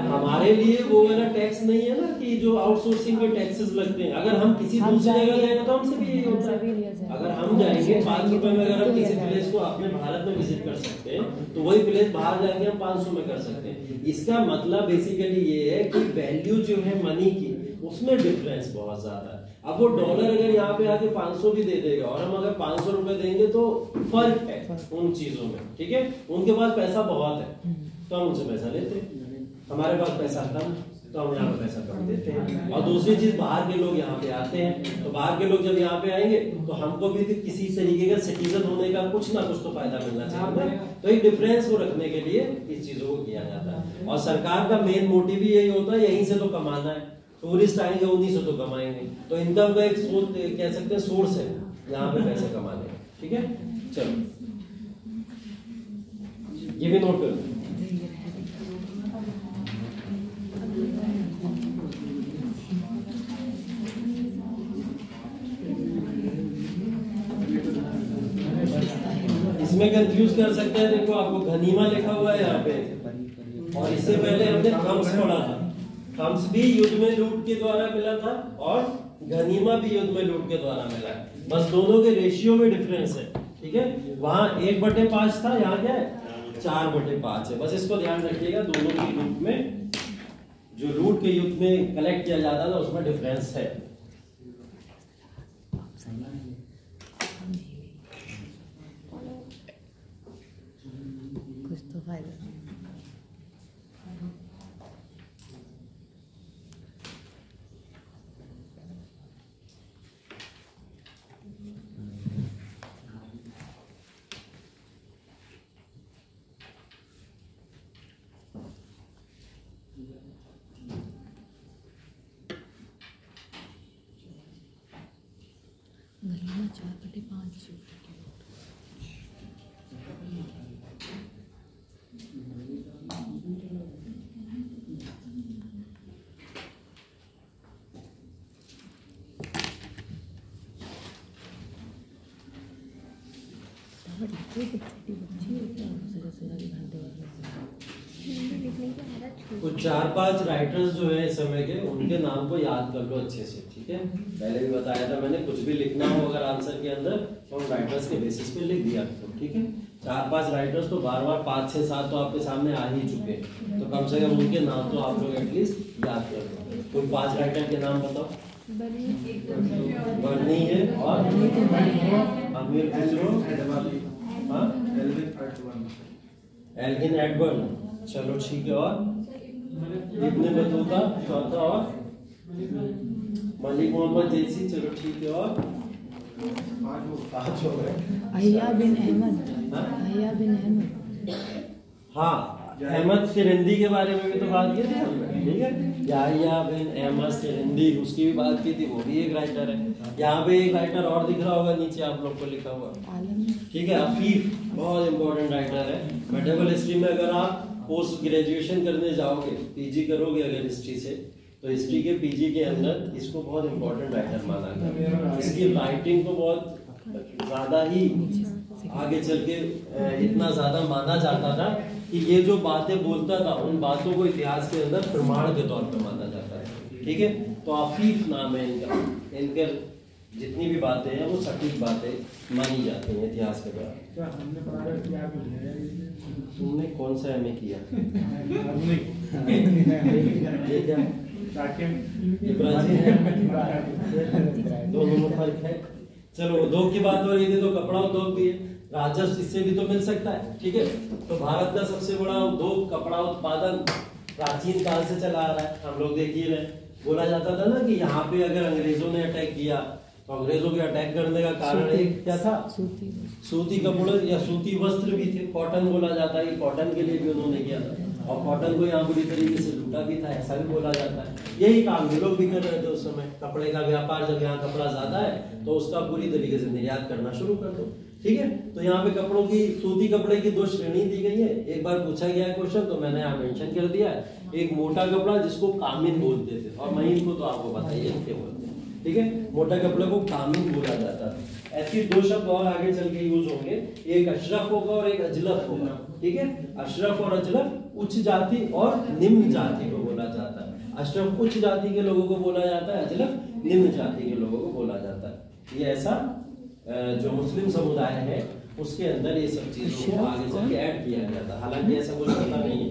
Speaker 2: हमारे लिए वो वाला टैक्स नहीं है ना कि जो आउटसोर्सिंग में टैक्सेस लगते हैं। अगर हम किसी दूसरी जगह जाएंगे तो हमसे भी यही होता है। अगर हम जाएंगे 5 रुपए में, अगर हम किसी प्लेस को अपने भारत में विजिट कर सकते हैं तो वही प्लेस बाहर जाके हम 500 में कर सकते हैं। इसका मतलब बेसिकली ये है कि वैल्यू जो है मनी की, उसमें डिफरेंस बहुत ज्यादा है। अब वो डॉलर अगर यहाँ पे आके 500 भी दे देगा और हम अगर 500 रुपए देंगे तो फर्क है उन चीजों में, ठीक है। उनके पास पैसा बहुत है तो हम उनसे पैसा लेते हैं, हमारे पास पैसा कम तो हम यहाँ पे पैसा कम देते हैं। और दूसरी चीज, बाहर के लोग यहाँ पे आते हैं, तो बाहर के लोग जब यहाँ पे आएंगे तो हमको भी किसी तरीके का सिटीजन होने का कुछ ना कुछ तो फायदा मिलना चाहिए। तो एक डिफरेंस को रखने के लिए इस चीजों को किया जाता है। और सरकार का मेन मोटिव भी यही होता है, यहीं से तो कमाना है। टूरिस्ट आएंगे, उन्हीं से तो कमाएंगे, तो इनकम का एक कह सकते हैं सोर्स है यहाँ पे पैसे कमाने, ठीक है। चलो ये भी नोट कर। इसमें कंफ्यूज कर सकते हैं। देखो आपको गनीमा लिखा हुआ है यहाँ पे, और इससे पहले हमने खम्स पढ़ा था। खम्स भी युद्ध में लूट के द्वारा मिला था और गनीमा भी युद्ध में लूट के द्वारा मिला है, बस दोनों के रेशियो में डिफरेंस है, ठीक है। वहां 1/5 था, यहाँ क्या है 4/5 है। बस इसको ध्यान रखिएगा, दोनों के युद्ध में जो लूट के युद्ध में कलेक्ट किया जाता था उसमें डिफरेंस है।
Speaker 5: कुछ तो फायदा नहीं। गलीमा 4/5 छोटी बच्ची है, घंटे
Speaker 2: कुछ 4-5 राइटर्स जो है इस समय के, उनके नाम को याद कर लो अच्छे से, ठीक है। पहले भी बताया था मैंने, कुछ भी लिखना हो अगर आंसर के अंदर तो उन राइटर्स के बेसिस पे लिख दिया करो, ठीक है। 4-5 राइटर्स तो बार-बार 5-6-7 तो आपके सामने आ ही चुके, तो कम से कम उनके नाम तो आप लोग एटलीस्ट याद कर लो। कोई 5 राइटर के नाम बताओ। बर्नी है और अमीर खुसरो, हाँ, एल्गिन एडवर्न, चलो ठीक है। और इब्न बतूता चौथा, और मलिक मोहम्मद जैसी, चलो ठीक है, और 5 हो गए।
Speaker 5: अहिया बिन अहमद, अहिया बिन अहमद,
Speaker 2: हाँ, अहमद सिरंदी के बारे में भी तो बात की थी हमने, ठीक है। याहिया बिन अहमद सिरंदी, उसकी भी बात की थी, वो भी एक राइटर है। यहाँ पे एक राइटर और दिख रहा होगा नीचे आप लोग को लिखा हुआ, ठीक है, अफीफ, बहुत इंपॉर्टेंट राइटर है। मेडिवल हिस्ट्री में अगर आप पोस्ट ग्रेजुएशन करने जाओगे, पीजी करोगे अगर हिस्ट्री से, तो हिस्ट्री के पीजी के अंदर इसको बहुत इंपॉर्टेंट राइटर माना गया। इसकी राइटिंग को बहुत ज्यादा ही आगे चल के इतना ज्यादा माना जाता था कि ये जो बातें बोलता था उन बातों को इतिहास के अंदर प्रमाण के तौर पर माना जाता है, ठीक है। तो अफीफ नाम है इनका, इनके जितनी भी बातें हैं वो सटीक बातें मानी जाती हैं इतिहास के द्वारा। तुमने कौन सा एमए किया? ये क्या दोनों में फर्क है। चलो उद्योग की बात हो रही थी तो कपड़ा उद्योग भी है, राजस्व इससे भी तो मिल सकता है, ठीक है। तो भारत का सबसे बड़ा उद्योग कपड़ा उत्पादन प्राचीन काल से चला आ रहा है, हम लोग देख ही रहे। बोला जाता था ना कि यहाँ पे अगर अंग्रेजों ने अटैक किया तो अंग्रेजों के अटैक करने का कारण एक क्या था, सूती कपड़े या सूती वस्त्र भी थे। कॉटन बोला जाता है, कॉटन के लिए भी उन्होंने किया था, और कॉटन को यहाँ बुरी तरीके से लूटा भी था, ऐसा भी बोला जाता है। यही काम ये लोग भी कर रहे थे उस समय, कपड़े का व्यापार, जब यहाँ कपड़ा ज्यादा है तो उसका पूरी तरीके से निर्यात करना शुरू कर दो, ठीक है। तो यहाँ पे कपड़ों की, सूती कपड़े की 2 श्रेणी दी गई है। एक बार पूछा गया है क्वेश्चन, तो मैंने यहाँ मेंशन कर दिया है। एक मोटा कपड़ा जिसको कामिन बोलते थे, और महीन को तो आपको बताइए क्या बोलते हैं, ठीक है। मोटा कपड़े को कामिन बोला जाता है। ऐसे 2 शब्द और आगे चल के यूज होंगे, एक अशरफ होगा और एक अजलफ होगा, ठीक है। अशरफ और अजलफ उच्च जाति और निम्न जाति को बोला जाता है। अशरफ उच्च जाति के लोगों को बोला जाता है, अजलफ निम्न जाति के लोगों को बोला जाता है। ये ऐसा जो मुस्लिम समुदाय है उसके अंदर ये सब चीजों को आगे चल के ऐड किया गया था, हालांकि ऐसा कुछ पता नहीं है।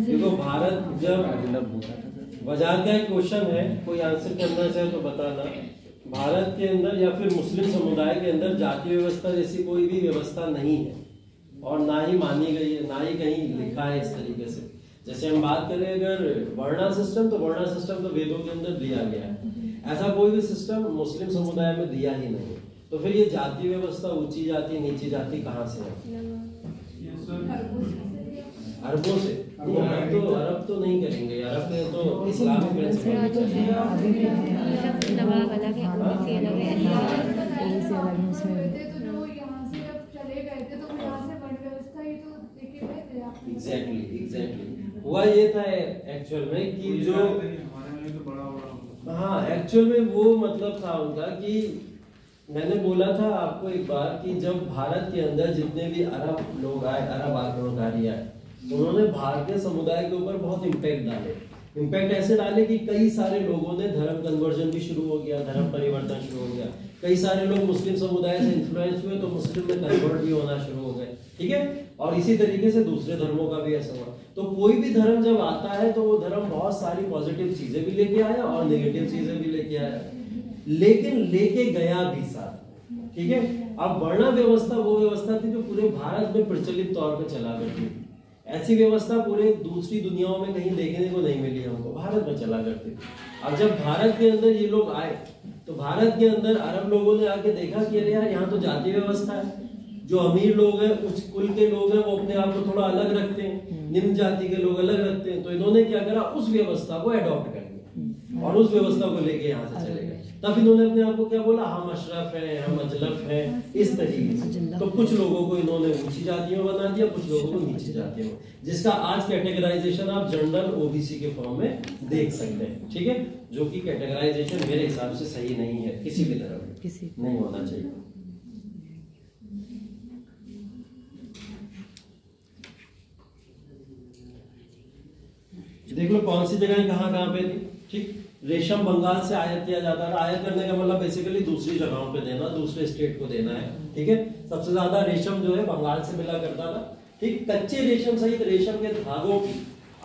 Speaker 2: देखो भारत, जब बाजार का एक क्वेश्चन है, कोई आंसर करना चाहे तो बताना। भारत के अंदर या फिर मुस्लिम समुदाय के अंदर जाति व्यवस्था जैसी कोई भी व्यवस्था नहीं है, और ना ही मानी गई है, ना ही कहीं लिखा है इस तरीके से। जैसे हम बात करें अगर वर्णा सिस्टम, तो वर्णा सिस्टम तो वेदों के अंदर दिया गया है, ऐसा कोई भी सिस्टम मुस्लिम समुदाय में दिया ही नहीं। तो फिर ये जाति व्यवस्था, ऊंची जाति नीची जाति कहाँ से है? अरबों से। अरब तो नहीं करेंगे, अरब में तो इस्लामिक प्रिंसिपल एग्जैक्टली हुआ ये था एक्चुअल में कि जो, हाँ एक्चुअल में वो मतलब था उनका कि मैंने बोला था आपको एक बार कि जब भारत के अंदर जितने भी अरब लोग आए, अरब आक्रमणकारी आए, उन्होंने भारतीय समुदाय के ऊपर बहुत इम्पैक्ट डाले। इम्पैक्ट ऐसे डाले कि कई सारे लोगों ने धर्म कन्वर्जन भी शुरू हो गया, धर्म परिवर्तन शुरू हो गया। कई सारे लोग मुस्लिम समुदाय से इन्फ्लुएंस हुए तो मुस्लिम में कन्वर्ट भी होना शुरू हो गए, ठीक है। और इसी तरीके से दूसरे धर्मों का भी ऐसा हुआ। तो कोई भी धर्म जब आता है तो वो धर्म बहुत सारी पॉजिटिव चीजें भी लेके आया और नेगेटिव चीजें भी लेके आया, लेकिन लेके गया भी साथ, ठीक है। अब वर्णा व्यवस्था वो व्यवस्था थी जो पूरे भारत में प्रचलित तौर पर चला करती थी। ऐसी व्यवस्था पूरे दूसरी दुनियाओं में कहीं देखने को नहीं मिली हमको, भारत में चला करती थी। अब जब भारत के अंदर ये लोग आए तो भारत के अंदर अरब लोगों ने आके देखा कि अरे यार यहाँ तो जाति व्यवस्था है, जो अमीर लोग हैं, उच्च कुल के लोग हैं, वो अपने आप को थोड़ा अलग रखते हैं, निम्न जाति के लोग अलग रखते हैं। तो इन्होंने क्या करा, उस व्यवस्था को अडॉप्ट कर लिया और उस व्यवस्था को लेके यहाँ से चले गए। तब इन्होंने अपने आप को क्या बोला, हम अशरफ हैं, हम अजलफ हैं, इस तरीके से। तो कुछ लोगों को इन्होंने ऊंची जातियों में बना दिया, कुछ लोगों को नीची जातियों में, जिसका आज कैटेगराइजेशन आप जनरल ओबीसी के फॉर्म में देख सकते हैं, ठीक है। जो कि कैटेगराइजेशन मेरे हिसाब से सही नहीं है, किसी भी तरह नहीं होना चाहिए। देख लो कौन सी जगह कहाँ पे थी, ठीक। रेशम बंगाल से आयात किया जाता था। आयात करने का मतलब बेसिकली दूसरी जगहों पे देना, दूसरे स्टेट को देना है, ठीक है। सबसे ज्यादा रेशम जो है बंगाल से मिला करता था, ठीक। कच्चे रेशम सहित रेशम के धागों की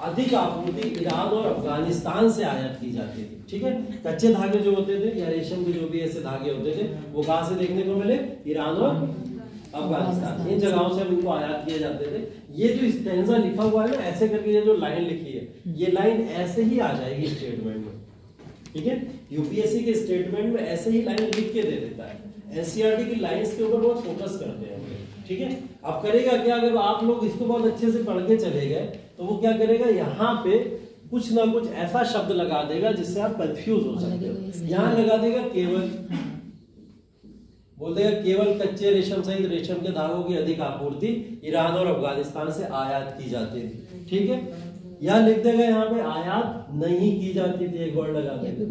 Speaker 2: अधिक आपूर्ति ईरान और अफगानिस्तान से आयात की जाती थी। ठीक है, कच्चे धागे जो होते थे या रेशम के जो भी ऐसे धागे होते थे वो कहाँ से देखने को मिले? ईरान और अफगानिस्तान, इन जगहों से इनको आयात किए जाते थे। ये जो स्टैंजा लिखा हुआ है ना, ऐसे करके ये जो लाइन लिखी है, ये लाइन ऐसे ही आ जाएगी स्टेटमेंट में। ठीक है, यूपीएससी के स्टेटमेंट में ऐसे ही लाइन लिख के दे देता है। एनसीईआरटी की लाइंस के ऊपर बहुत फोकस करते हैं। ठीक है, अब करेगा क्या, अगर आप लोग इसको बहुत अच्छे से पढ़ के चले गए तो वो क्या करेगा, यहाँ पे कुछ ना कुछ ऐसा शब्द लगा देगा जिससे आप कंफ्यूज हो सकते हो। यहाँ लगा देगा केवल, बोल देगा केवल कच्चे रेशम सहित रेशम के धागों की अधिक आपूर्ति ईरान और अफगानिस्तान से आयात की जाती थी। ठीक है, या लिख देगा यहाँ पे आयात नहीं की जाती थी, एक वर्ड लगा देगा।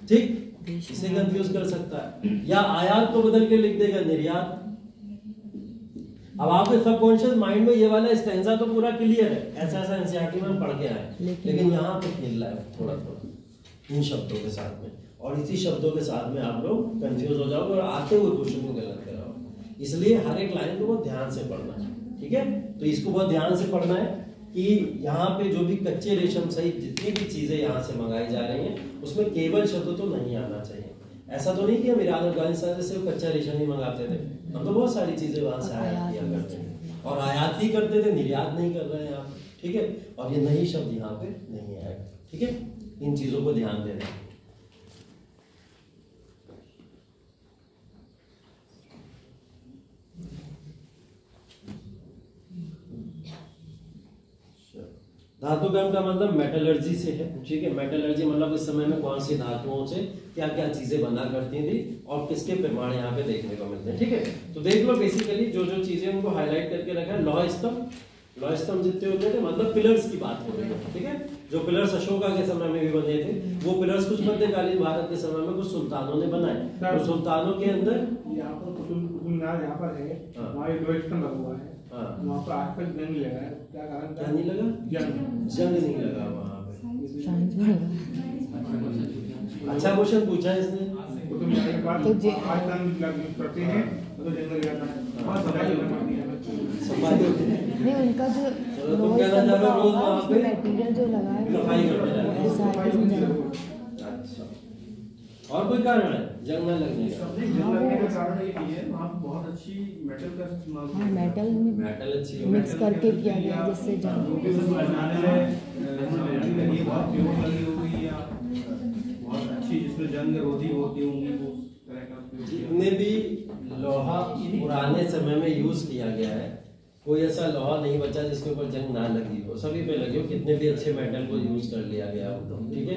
Speaker 2: ठीक, इसे कंफ्यूज कर सकता है। या आयात को बदल के लिख देगा निर्यात। अब आपके सबकॉन्शियस माइंड में ये वाला स्टैंजा तो पूरा क्लियर है, ऐसा ऐसा एनसीईआरटी में हम पढ़ के आए, लेकिन यहाँ पे खेल रहा है थोड़ा थोड़ा इन शब्दों के साथ में, और इसी शब्दों के साथ में आप लोग कंफ्यूज हो जाओगे और आते हुए क्वेश्चन को गलत कराओगे। इसलिए हर एक लाइन को बहुत ध्यान से पढ़ना है। ठीक है, तो इसको बहुत ध्यान से पढ़ना है कि यहाँ पे जो भी कच्चे रेशम सहित जितनी भी चीजें यहाँ से मंगाई जा रही हैं उसमें केवल शब्द तो नहीं आना चाहिए। ऐसा तो नहीं कि हम ईरान अफगानिस्तान से सिर्फ कच्चा रेशम ही मंगाते थे, हम तो बहुत सारी चीजें वहां से आयात किया करते थे, और आयात ही करते थे, निर्यात नहीं कर रहे हैं आप। ठीक है, और ये नई शब्द यहाँ पे नहीं आएगा। ठीक है, इन चीजों को ध्यान देना। धातुकर्म का मतलब मेटलर्जी से है। ठीक है, मेटलर्जी मतलब इस समय में कौन सी धातुओं से क्या क्या चीजें बना करती थी और किसके प्रमाण यहाँ पे देखने को मिलते हैं। ठीक है, तो देख लो बेसिकली जो जो चीजें उनको हाईलाइट करके रखा है। लौह स्तंभ, लौह स्तंभ जितने होते थे मतलब पिलर्स की बात हो रही है। ठीक है, जो पिलर्स अशोका के समय में भी बने थे वो पिलर्स कुछ मध्यकालीन भारत के समय में कुछ सुल्तानों ने बनाए। तो सुल्तानों के अंदर
Speaker 3: यहाँ पर कुतुब मीनार यहाँ पर है, वहाँ एक लौह स्तंभ लगा हुआ है, वहाँ पर आज तक जंग लगा है। क्या कारण?
Speaker 2: क्या नहीं लगा? जंग नहीं लगा वहाँ पे। अच्छा क्वेश्चन पूछा है इसने।
Speaker 3: कुतुब मीनार के पास आज तक करते हैं तो जंग लग जाता है।
Speaker 5: नहीं, उनका जो
Speaker 2: तुम कहना चाह रहे हो रोज वहाँ पे
Speaker 5: मटेरियल जो लगा है
Speaker 2: सफाई करते
Speaker 5: वो
Speaker 2: हैं।
Speaker 5: ऐसा है कि जंग।
Speaker 2: अच्छा, और कोई कारण है जंग न लगने का?
Speaker 7: जंग लगने का कारण ये है वहाँ पे बहुत अच्छी मेटल का इस्तेमाल
Speaker 5: हाँ, मेटल में
Speaker 2: मेटल अच्छी है,
Speaker 5: मिक्स करके किया गया जिससे जंग।
Speaker 7: ये बहुत प्योर लगी होगी या बहुत अच्छी जिसमें जंग रोधी होती होंगी वो तरह का उपयोग किया।
Speaker 2: जितने भी लोहा पुराने समय में यूज किया गया है कोई ऐसा लोहा नहीं बचा जिसके ऊपर जंग ना लगी हो, सभी पे लगी हो। कितने भी अच्छे मेटल को यूज कर लिया गया हो। ठीक है,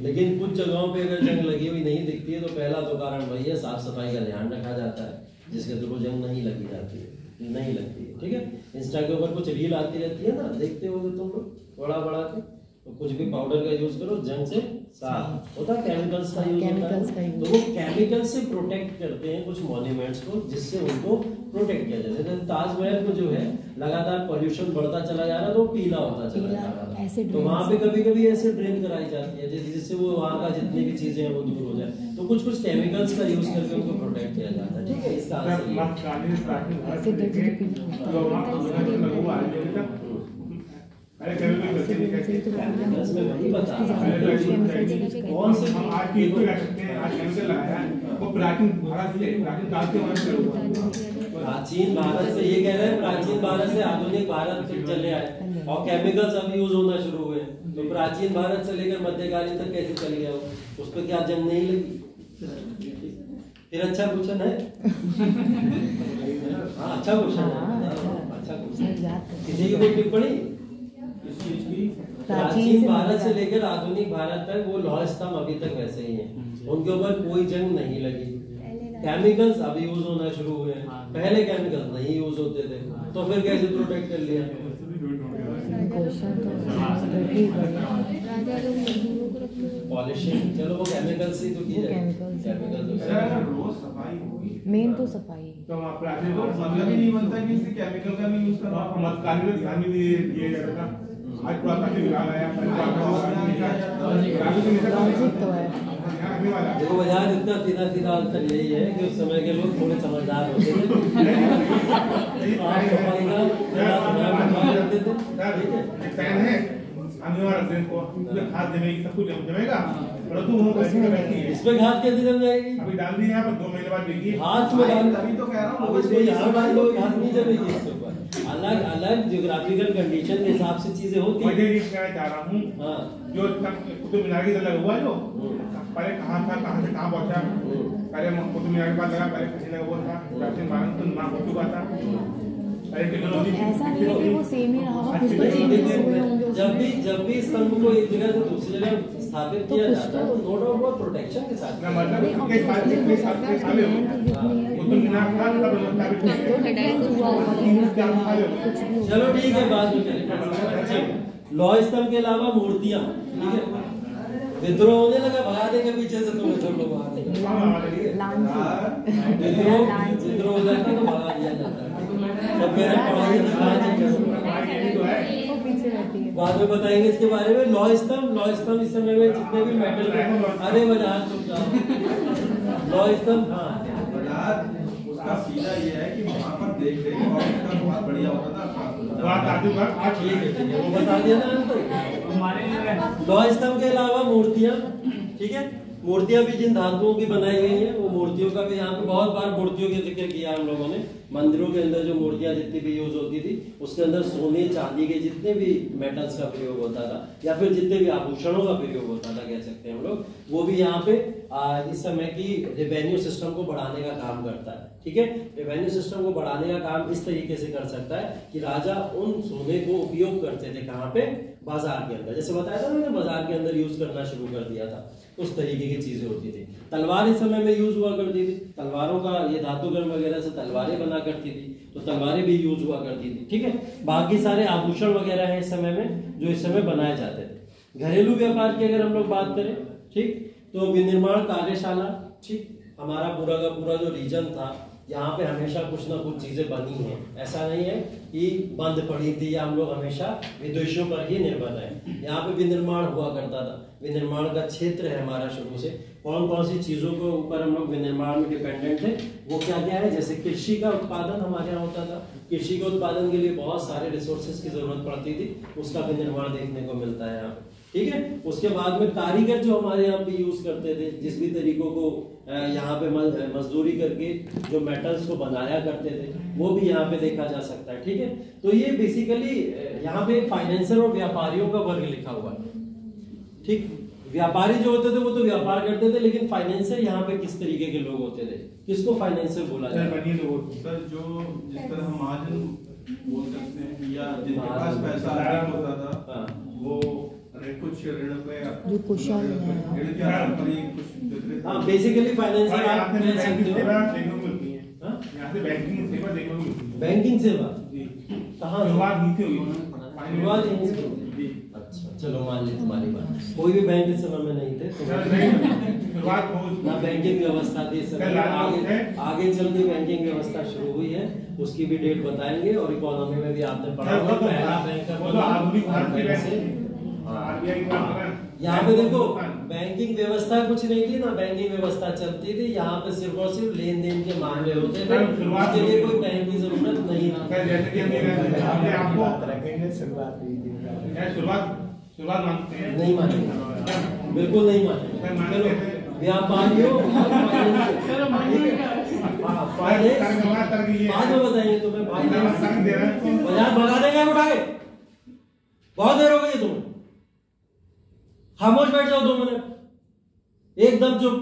Speaker 2: लेकिन कुछ जगहों पे अगर जंग लगी हुई नहीं दिखती है तो पहला तो कारण वही है, साफ सफाई का ध्यान रखा जाता है जिसके थ्रू जंग नहीं लगी जाती है, नहीं लगती है। ठीक है, इंस्टा के ऊपर कुछ रील आती रहती है ना, देखते हो तुम लोग बड़ा बड़ा के, तो कुछ भी पाउडर का यूज करो जंग से साफ होता है, केमिकल्स का यूज होता है। तो वो केमिकल से प्रोटेक्ट करते हैं कुछ मॉन्यूमेंट्स को जिससे उनको प्रोटेक्ट किया जाता है। जैसे ताजमहल को जो है लगातार पोल्यूशन बढ़ता चला जा रहा है तो पीला होता चला जा रहा है, तो वहाँ पे कभी कभी ऐसे ड्रिंक कराई जाती है जिससे वो वहाँ का जितनी भी चीजें हैं वो दूर हो जाए। तो कुछ कुछ केमिकल्स का यूज करके उनको प्रोटेक्ट किया जाता है। ठीक है, इसका
Speaker 3: कौन से आज की लगा सकते हैं, आज केमिकल लगाया है वो प्राचीन भारत से, प्राचीन काल के वंश से,
Speaker 2: प्राचीन भारत से। ये कह रहे हैं प्राचीन भारत से आधुनिक भारत तक चले आए और केमिकल्स अब यूज होना शुरू हुए। तो प्राचीन भारत से लेकर मध्यकालीन तक कैसे चल गया वो, उस पर क्या जंग नहीं लगी? फिर अच्छा क्वेश्चन है। हाँ, अच्छा क्वेश्चन है, अच्छा क्वेश्चन। किसी की कोई टिप्पणी? प्राचीन भारत से लेकर आधुनिक भारत तक वो लौह स्तंभ अभी तक वैसे ही हैं, उनके ऊपर कोई जंग नहीं लगी। केमिकल्स अभी यूज होना शुरू हुए हैं, पहले केमिकल्स नहीं यूज होते थे, तो फिर कैसे प्रोटेक्ट कर लिया? पॉलिशिंग, चलो वो केमिकल्स ही तो की जाए।
Speaker 7: रोज सफाई होगी,
Speaker 5: मेन तो सफाई।
Speaker 3: तो प्राचीन
Speaker 7: मतलब ही नहीं बनता कि इससे केमिकल का भी यूज करना।
Speaker 3: मध्यकालीन में ध्यान भी दिया जाता था, आज पुरातात्विक विभाग आया,
Speaker 2: देखो बाजार इतना सीधा सीधा आंसर यही है कि उस समय के लोग थोड़े समझदार होते थे, साफ सफाई का पूरा ध्यान रखते थे। ठीक है,
Speaker 3: फैन है आने वाला ट्रेन को उसमें खाद जमेगी, सब कुछ जमेगा, परंतु वो बैठी है बैठी है।
Speaker 2: इसमें खाद कैसे जम जाएगी?
Speaker 3: अभी डाल दी है, पर 2 महीने बाद देखिए
Speaker 2: हाथ में डाल,
Speaker 7: तभी तो कह रहा हूँ
Speaker 2: अब इसमें यहाँ डाल दो, हाथ नहीं जमेगी इसके ऊपर। अलग अलग जियोग्राफिकल कंडीशन के हिसाब से चीजें होती
Speaker 3: मुझे
Speaker 2: हैं।
Speaker 3: ये कहना चाह रहा हूँ,
Speaker 2: हाँ
Speaker 3: जो कुतुब मीनार की तरह लगा हुआ है, जो पहले कहाँ था, कहाँ से कहाँ पहुँचा, पहले कुतुब मीनार के पास लगा, पहले कहीं लगा हुआ था, प्राचीन भारत तो नाम हो चुका था, पहले टेक्नोलॉजी
Speaker 5: ऐसा नहीं है कि वो सेम ही रहा, कुछ तो चेंजेस हुए होंगे उसमें।
Speaker 2: जब भी स्तंभ को एक जगह से दूसरी जगह स्थापित
Speaker 5: तो
Speaker 2: किया
Speaker 5: कुछ
Speaker 2: जाता है तो नो डाउट बहुत प्रोटेक्शन के साथ।
Speaker 3: ना मतलब
Speaker 5: नहीं,
Speaker 3: उसके साथ
Speaker 5: obviously
Speaker 3: जितने
Speaker 5: हो
Speaker 3: साथ
Speaker 5: सकता
Speaker 3: के
Speaker 5: है
Speaker 3: साले
Speaker 5: कि land जितनी है,
Speaker 3: कुतुब मीनार था तब स्थापित
Speaker 5: कुछ तो डिफरेंस हुआ होगा, कुछ भी होगा।
Speaker 2: चलो ठीक है, बाद में करेंगे। लौ स्तंभ के अलावा मूर्तियां, ठीक है, विद्रोह होने लगा, भगा देंगे पीछे से तुम्हें सब लोग वहां विद्रोह हो जाता है तो भगा दिया जाता है। तब मेरा पढ़ाई
Speaker 5: वो पीछे रहती है।
Speaker 2: बाद में बताएंगे इसके बारे में। लौ स्तंभ इस समय में जितने भी मेटल के, अरे वजह चुप जाओ। लौ स्तंभ, हाँ
Speaker 7: उसका सीधा ये है कि वहाँ पर देख रहे और उसका बहुत बढ़िया होता था।
Speaker 2: ठीक है, वो बता दिया ना हमको।
Speaker 1: हमारे
Speaker 2: लौ स्तंभ के अलावा मूर्तियां, ठीक है, मूर्तियां भी जिन धातुओं की बनाई गई हैं, वो मूर्तियों का भी यहाँ पे बहुत बार मूर्तियों के जिक्र किया हम लोगों ने। मंदिरों के अंदर जो मूर्तियां जितनी भी यूज होती थी, उसके अंदर सोने चांदी के जितने भी मेटल्स का प्रयोग होता था, या फिर जितने भी आभूषणों का प्रयोग होता था, कह सकते हैं हम लोग, वो भी यहाँ पे इस समय की रेवेन्यू सिस्टम को बढ़ाने का काम करता है। ठीक है, रेवेन्यू सिस्टम को बढ़ाने का काम इस तरीके से कर सकता है कि राजा उन सोने को उपयोग करते थे कहाँ पे, बाजार के अंदर। जैसे बताया था मैंने, बाजार के अंदर यूज करना शुरू कर दिया था, उस तरीके की चीजें होती थी। तलवार इस समय में यूज हुआ करती थी, तलवारों का ये धातुकर्म वगैरह से तलवारें बना करती थी, तो तलवारें भी यूज हुआ करती थी। ठीक है, बाकी सारे आभूषण वगैरह है इस समय में जो इस समय बनाए जाते थे। घरेलू व्यापार की अगर हम लोग बात करें, ठीक, तो विनिर्माण कार्यशाला, ठीक, हमारा पूरा का पूरा जो रीजन था, यहाँ पे हमेशा कुछ ना कुछ चीजें बनी हैं। ऐसा नहीं है कि बंद पड़ी थी या हम लोग हमेशा विदेशों पर ही निर्भर है। यहाँ पे विनिर्माण हुआ करता था, विनिर्माण का क्षेत्र है हमारा शुरू से। कौन कौन सी चीजों के ऊपर हम लोग विनिर्माण में डिपेंडेंट थे, वो क्या क्या है। जैसे कृषि का उत्पादन हमारे यहाँ होता था, कृषि के उत्पादन के लिए बहुत सारे रिसोर्सेज की जरूरत पड़ती थी, उसका विनिर्माण देखने को मिलता है यहाँ पे। ठीक है, उसके बाद में कारीगर जो हमारे यहाँ पे यूज करते थे, जिस भी तरीकों को यहाँ पे मजदूरी करके जो मेटल्स को बनाया करते थे, वो भी यहाँ पे देखा जा सकता है। ठीक है, तो ये बेसिकली यहाँ पे फाइनेंसर और व्यापारियों का वर्ग लिखा हुआ है। ठीक, व्यापारी जो होते थे वो तो व्यापार करते थे, लेकिन फाइनेंसर यहाँ पे किस तरीके के लोग होते थे, किसको फाइनेंसर बोला जाता है?
Speaker 7: सर जो जिस तरह हम महाजन बोल सकते हैं, या जिनके पास पैसा अधिक होता था, वो कुछ ऋण पे
Speaker 5: जो कुशल है,
Speaker 7: ऋण के आधार पर ही कुछ देते थे।
Speaker 2: हाँ, बेसिकली फाइनेंसर आप कह सकते हो।
Speaker 3: यहाँ से बैंकिंग सेवा देखने को मिलती है।
Speaker 2: बैंकिंग सेवा कहाँ
Speaker 3: शुरुआत नीचे हुई,
Speaker 2: शुरुआत यहीं से हुई। अच्छा, चलो मान ली तुम्हारी बात। कोई भी बैंक इस समय में नहीं थे,
Speaker 3: शुरुआत
Speaker 2: ना बैंकिंग व्यवस्था थी इस समय। आगे चल के बैंकिंग व्यवस्था शुरू हुई है, उसकी भी डेट बताएंगे। और इकोनॉमी में भी आपने पढ़ा होगा, पहला बैंक का यहाँ पे देखो, बैंकिंग व्यवस्था कुछ नहीं थी ना, बैंकिंग व्यवस्था चलती थी। यहाँ पे सिर्फ और सिर्फ लेन देन के मामले होते थे, उसके लिए कोई बैंक की जरूरत नहीं थी।
Speaker 3: जैसे कि हमने आपको शुरुआत
Speaker 2: नहीं मानेंगे, बिल्कुल नहीं मानेंगे। व्यापारियों बाद में बताएंगे तुम्हें। बाजार भगा देंगे उठा के, बहुत देर हो गई तुम्हें। खामोश बैठ जाओ 2 मिनट, एकदम चुप।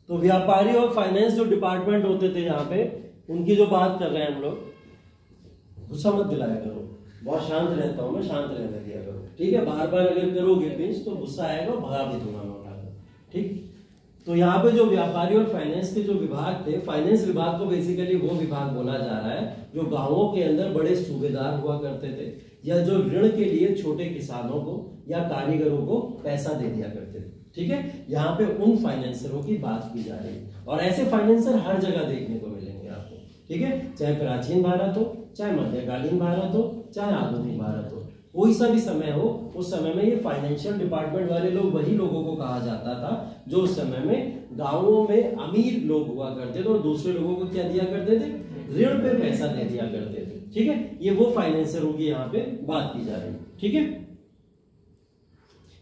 Speaker 2: तो व्यापारी और फाइनेंस जो डिपार्टमेंट होते थे यहाँ पे, उनकी जो बात कर रहे हैं हम लोग, गुस्सा मत दिलाया करो, बहुत शांत रहता हूं मैं, शांत रहने दिया करो। ठीक है, बार बार अगर करोगे पिंच तो गुस्सा आएगा, भगा भी दूंगा मैं उठाकर। ठीक, तो यहाँ पे जो व्यापारी और फाइनेंस के जो विभाग थे, फाइनेंस विभाग को बेसिकली वो विभाग बोला जा रहा है जो गांवों के अंदर बड़े सूबेदार हुआ करते थे, या जो ऋण के लिए छोटे किसानों को या कारीगरों को पैसा दे दिया करते थे। ठीक है, यहाँ पे उन फाइनेंसरों की बात की जा रही है। और ऐसे फाइनेंसर हर जगह देखने को मिलेंगे आपको। ठीक है, चाहे प्राचीन भारत हो, चाहे मध्यकालीन भारत हो, चाहे आधुनिक भारत हो, कोई सा भी समय हो, उस समय में ये फाइनेंशियल डिपार्टमेंट वाले लोग वही लोगों को कहा जाता था जो उस समय में गांवों में अमीर लोग हुआ करते थे और दूसरे लोगों को क्या दिया करते थे, ऋण पे पैसा दे दिया करते थे। ठीक है, ये वो फाइनेंसरों की यहाँ पे बात की जा रही है। ठीक है,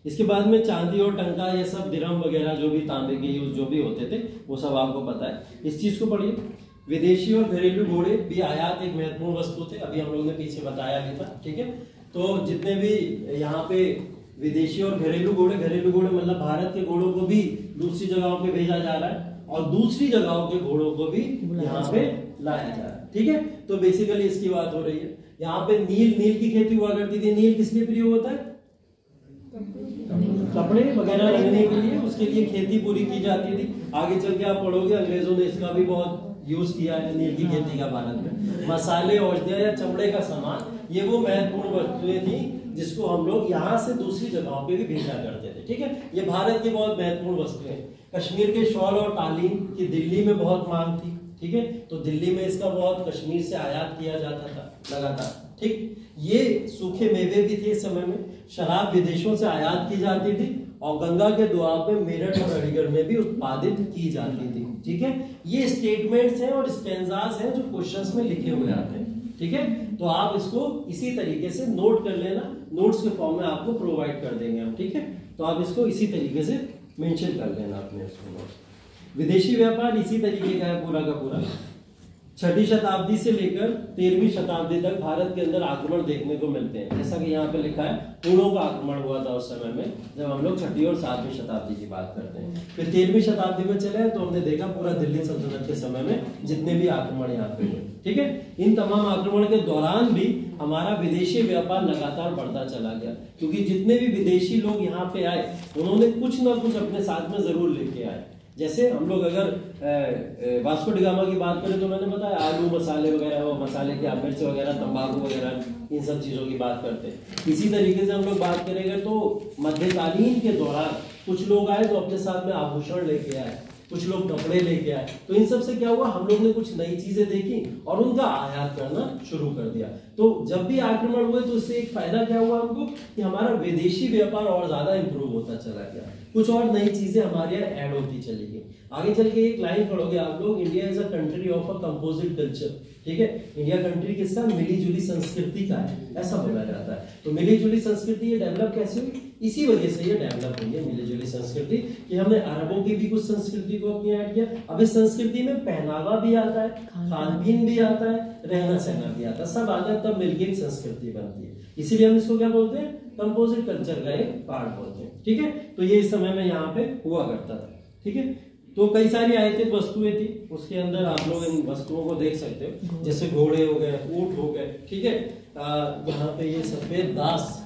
Speaker 2: इसके बाद में चांदी और टंका, ये सब दिरहम वगैरह जो भी तांबे के यूज जो भी होते थे वो सब आपको पता है। इस चीज को पढ़िए। विदेशी और घरेलू घोड़े भी आयात एक महत्वपूर्ण वस्तु थे, अभी हम लोगों ने पीछे बताया भी था। ठीक है, तो जितने भी यहाँ पे विदेशी और घरेलू घोड़े मतलब भारत के घोड़ों को भी दूसरी जगहों पे भेजा जा रहा है और दूसरी जगहों के घोड़ों को भी यहाँ पे लाया जा रहा है। ठीक है, तो बेसिकली इसकी बात हो रही है। यहाँ पे नील की खेती हुआ करती थी। नील किस लिए प्रयोग होता है? कपड़े वगैरह लगने के लिए, उसके लिए खेती पूरी की जाती थी। आगे चल के आप पढ़ोगे अंग्रेजों ने इसका भी बहुत यूज किया है नील की खेती का भारत में। मसाले, औषधियां या चमड़े का सामान, ये वो महत्वपूर्ण वस्तुएं थी जिसको हम लोग यहाँ से दूसरी जगहों पे भी भेजा करते थे। ठीक है, ये भारत की बहुत महत्वपूर्ण वस्तुएं। कश्मीर के शॉल और कालीन की दिल्ली में बहुत मांग थी। ठीक है, तो दिल्ली में इसका बहुत कश्मीर से आयात किया जाता था लगातार। ठीक, ये सूखे मेवे भी थे इस समय में। शराब विदेशों से आयात की जाती थी और गंगा के दुआब में मेरठ और अलीगढ़ में भी उत्पादित की जाती थी। ठीक है, ये स्टेटमेंट्स हैं और स्टेंजास हैं जो क्वेश्चंस में लिखे हुए आते हैं। ठीक है, तो आप इसको इसी तरीके से नोट कर लेना, नोट्स के फॉर्म में आपको प्रोवाइड कर देंगे हम। ठीक है, तो आप इसको इसी तरीके से मेंशन कर लेना अपने उसको नोट्स। विदेशी व्यापार इसी तरीके का है पूरा का पूरा। 6वीं शताब्दी से लेकर 13वीं शताब्दी तक भारत के अंदर आक्रमण देखने को मिलते हैं। जैसा कि यहाँ पे लिखा है, हूणों का आक्रमण हुआ था उस समय में, जब हम लोग 6वीं और 7वीं शताब्दी की बात करते हैं। फिर 13वीं शताब्दी में चले तो हमने देखा पूरा दिल्ली सल्तनत के समय में जितने भी आक्रमण यहाँ पे हुए। ठीक है, इन तमाम आक्रमण के दौरान भी हमारा विदेशी व्यापार लगातार बढ़ता चला गया, क्योंकि जितने भी विदेशी लोग यहाँ पे आए उन्होंने कुछ ना कुछ अपने साथ में जरूर लेके आए। जैसे हम लोग अगर वास्को डी गामा की बात करें तो मैंने बताया आलू, मसाले वगैरह, वो मसाले के मिर्च वगैरह, तंबाकू वगैरह, इन सब चीजों की बात करते हैं। इसी तरीके से हम लोग बात करेंगे तो मध्यकालीन के दौरान कुछ लोग आए जो अपने साथ में आभूषण लेके आए, कुछ लोग कपड़े लेके आए। तो इन सब से क्या हुआ, हम लोग ने कुछ नई चीजें देखी और उनका आयात करना शुरू कर दिया। तो जब भी आक्रमण हुए तो इससे एक फायदा क्या हुआ हमको, कि हमारा विदेशी व्यापार और ज्यादा इंप्रूव होता चला गया, कुछ और नई चीजें हमारे यहाँ ऐड होती चली गई। आगे चल के एक लाइन पढ़ोगे आप लोग, India is a country of a composite culture. ठीक है, इंडिया कंट्री किसका, मिली जुली संस्कृति का है, ऐसा बोला जाता है। तो मिली जुली संस्कृति ये डेवलप कैसे हुई, इसी वजह से ये डेवलप हुई है मिली जुली संस्कृति, कि हमने अरबों की भी कुछ संस्कृति को अपनी ऐड किया। अब इस संस्कृति में पहनावा भी आता है, खान पीन भी आता है, रहना सहना भी आता है, सब आता है, तब मिलकर एक संस्कृति बनती है। इसीलिए हम इसको क्या बोलते हैं, कंपोजिट कल्चर का एक पार्ट बोलते हैं। ठीक है, तो ये इस समय में यहाँ पे हुआ करता था। ठीक है, तो कई सारी आयतित वस्तुएं थी, उसके अंदर आप लोग इन वस्तुओं को देख सकते हो, जैसे घोड़े हो गए, ऊंट हो गए। ठीक है, यहाँ पे ये सफेद दास,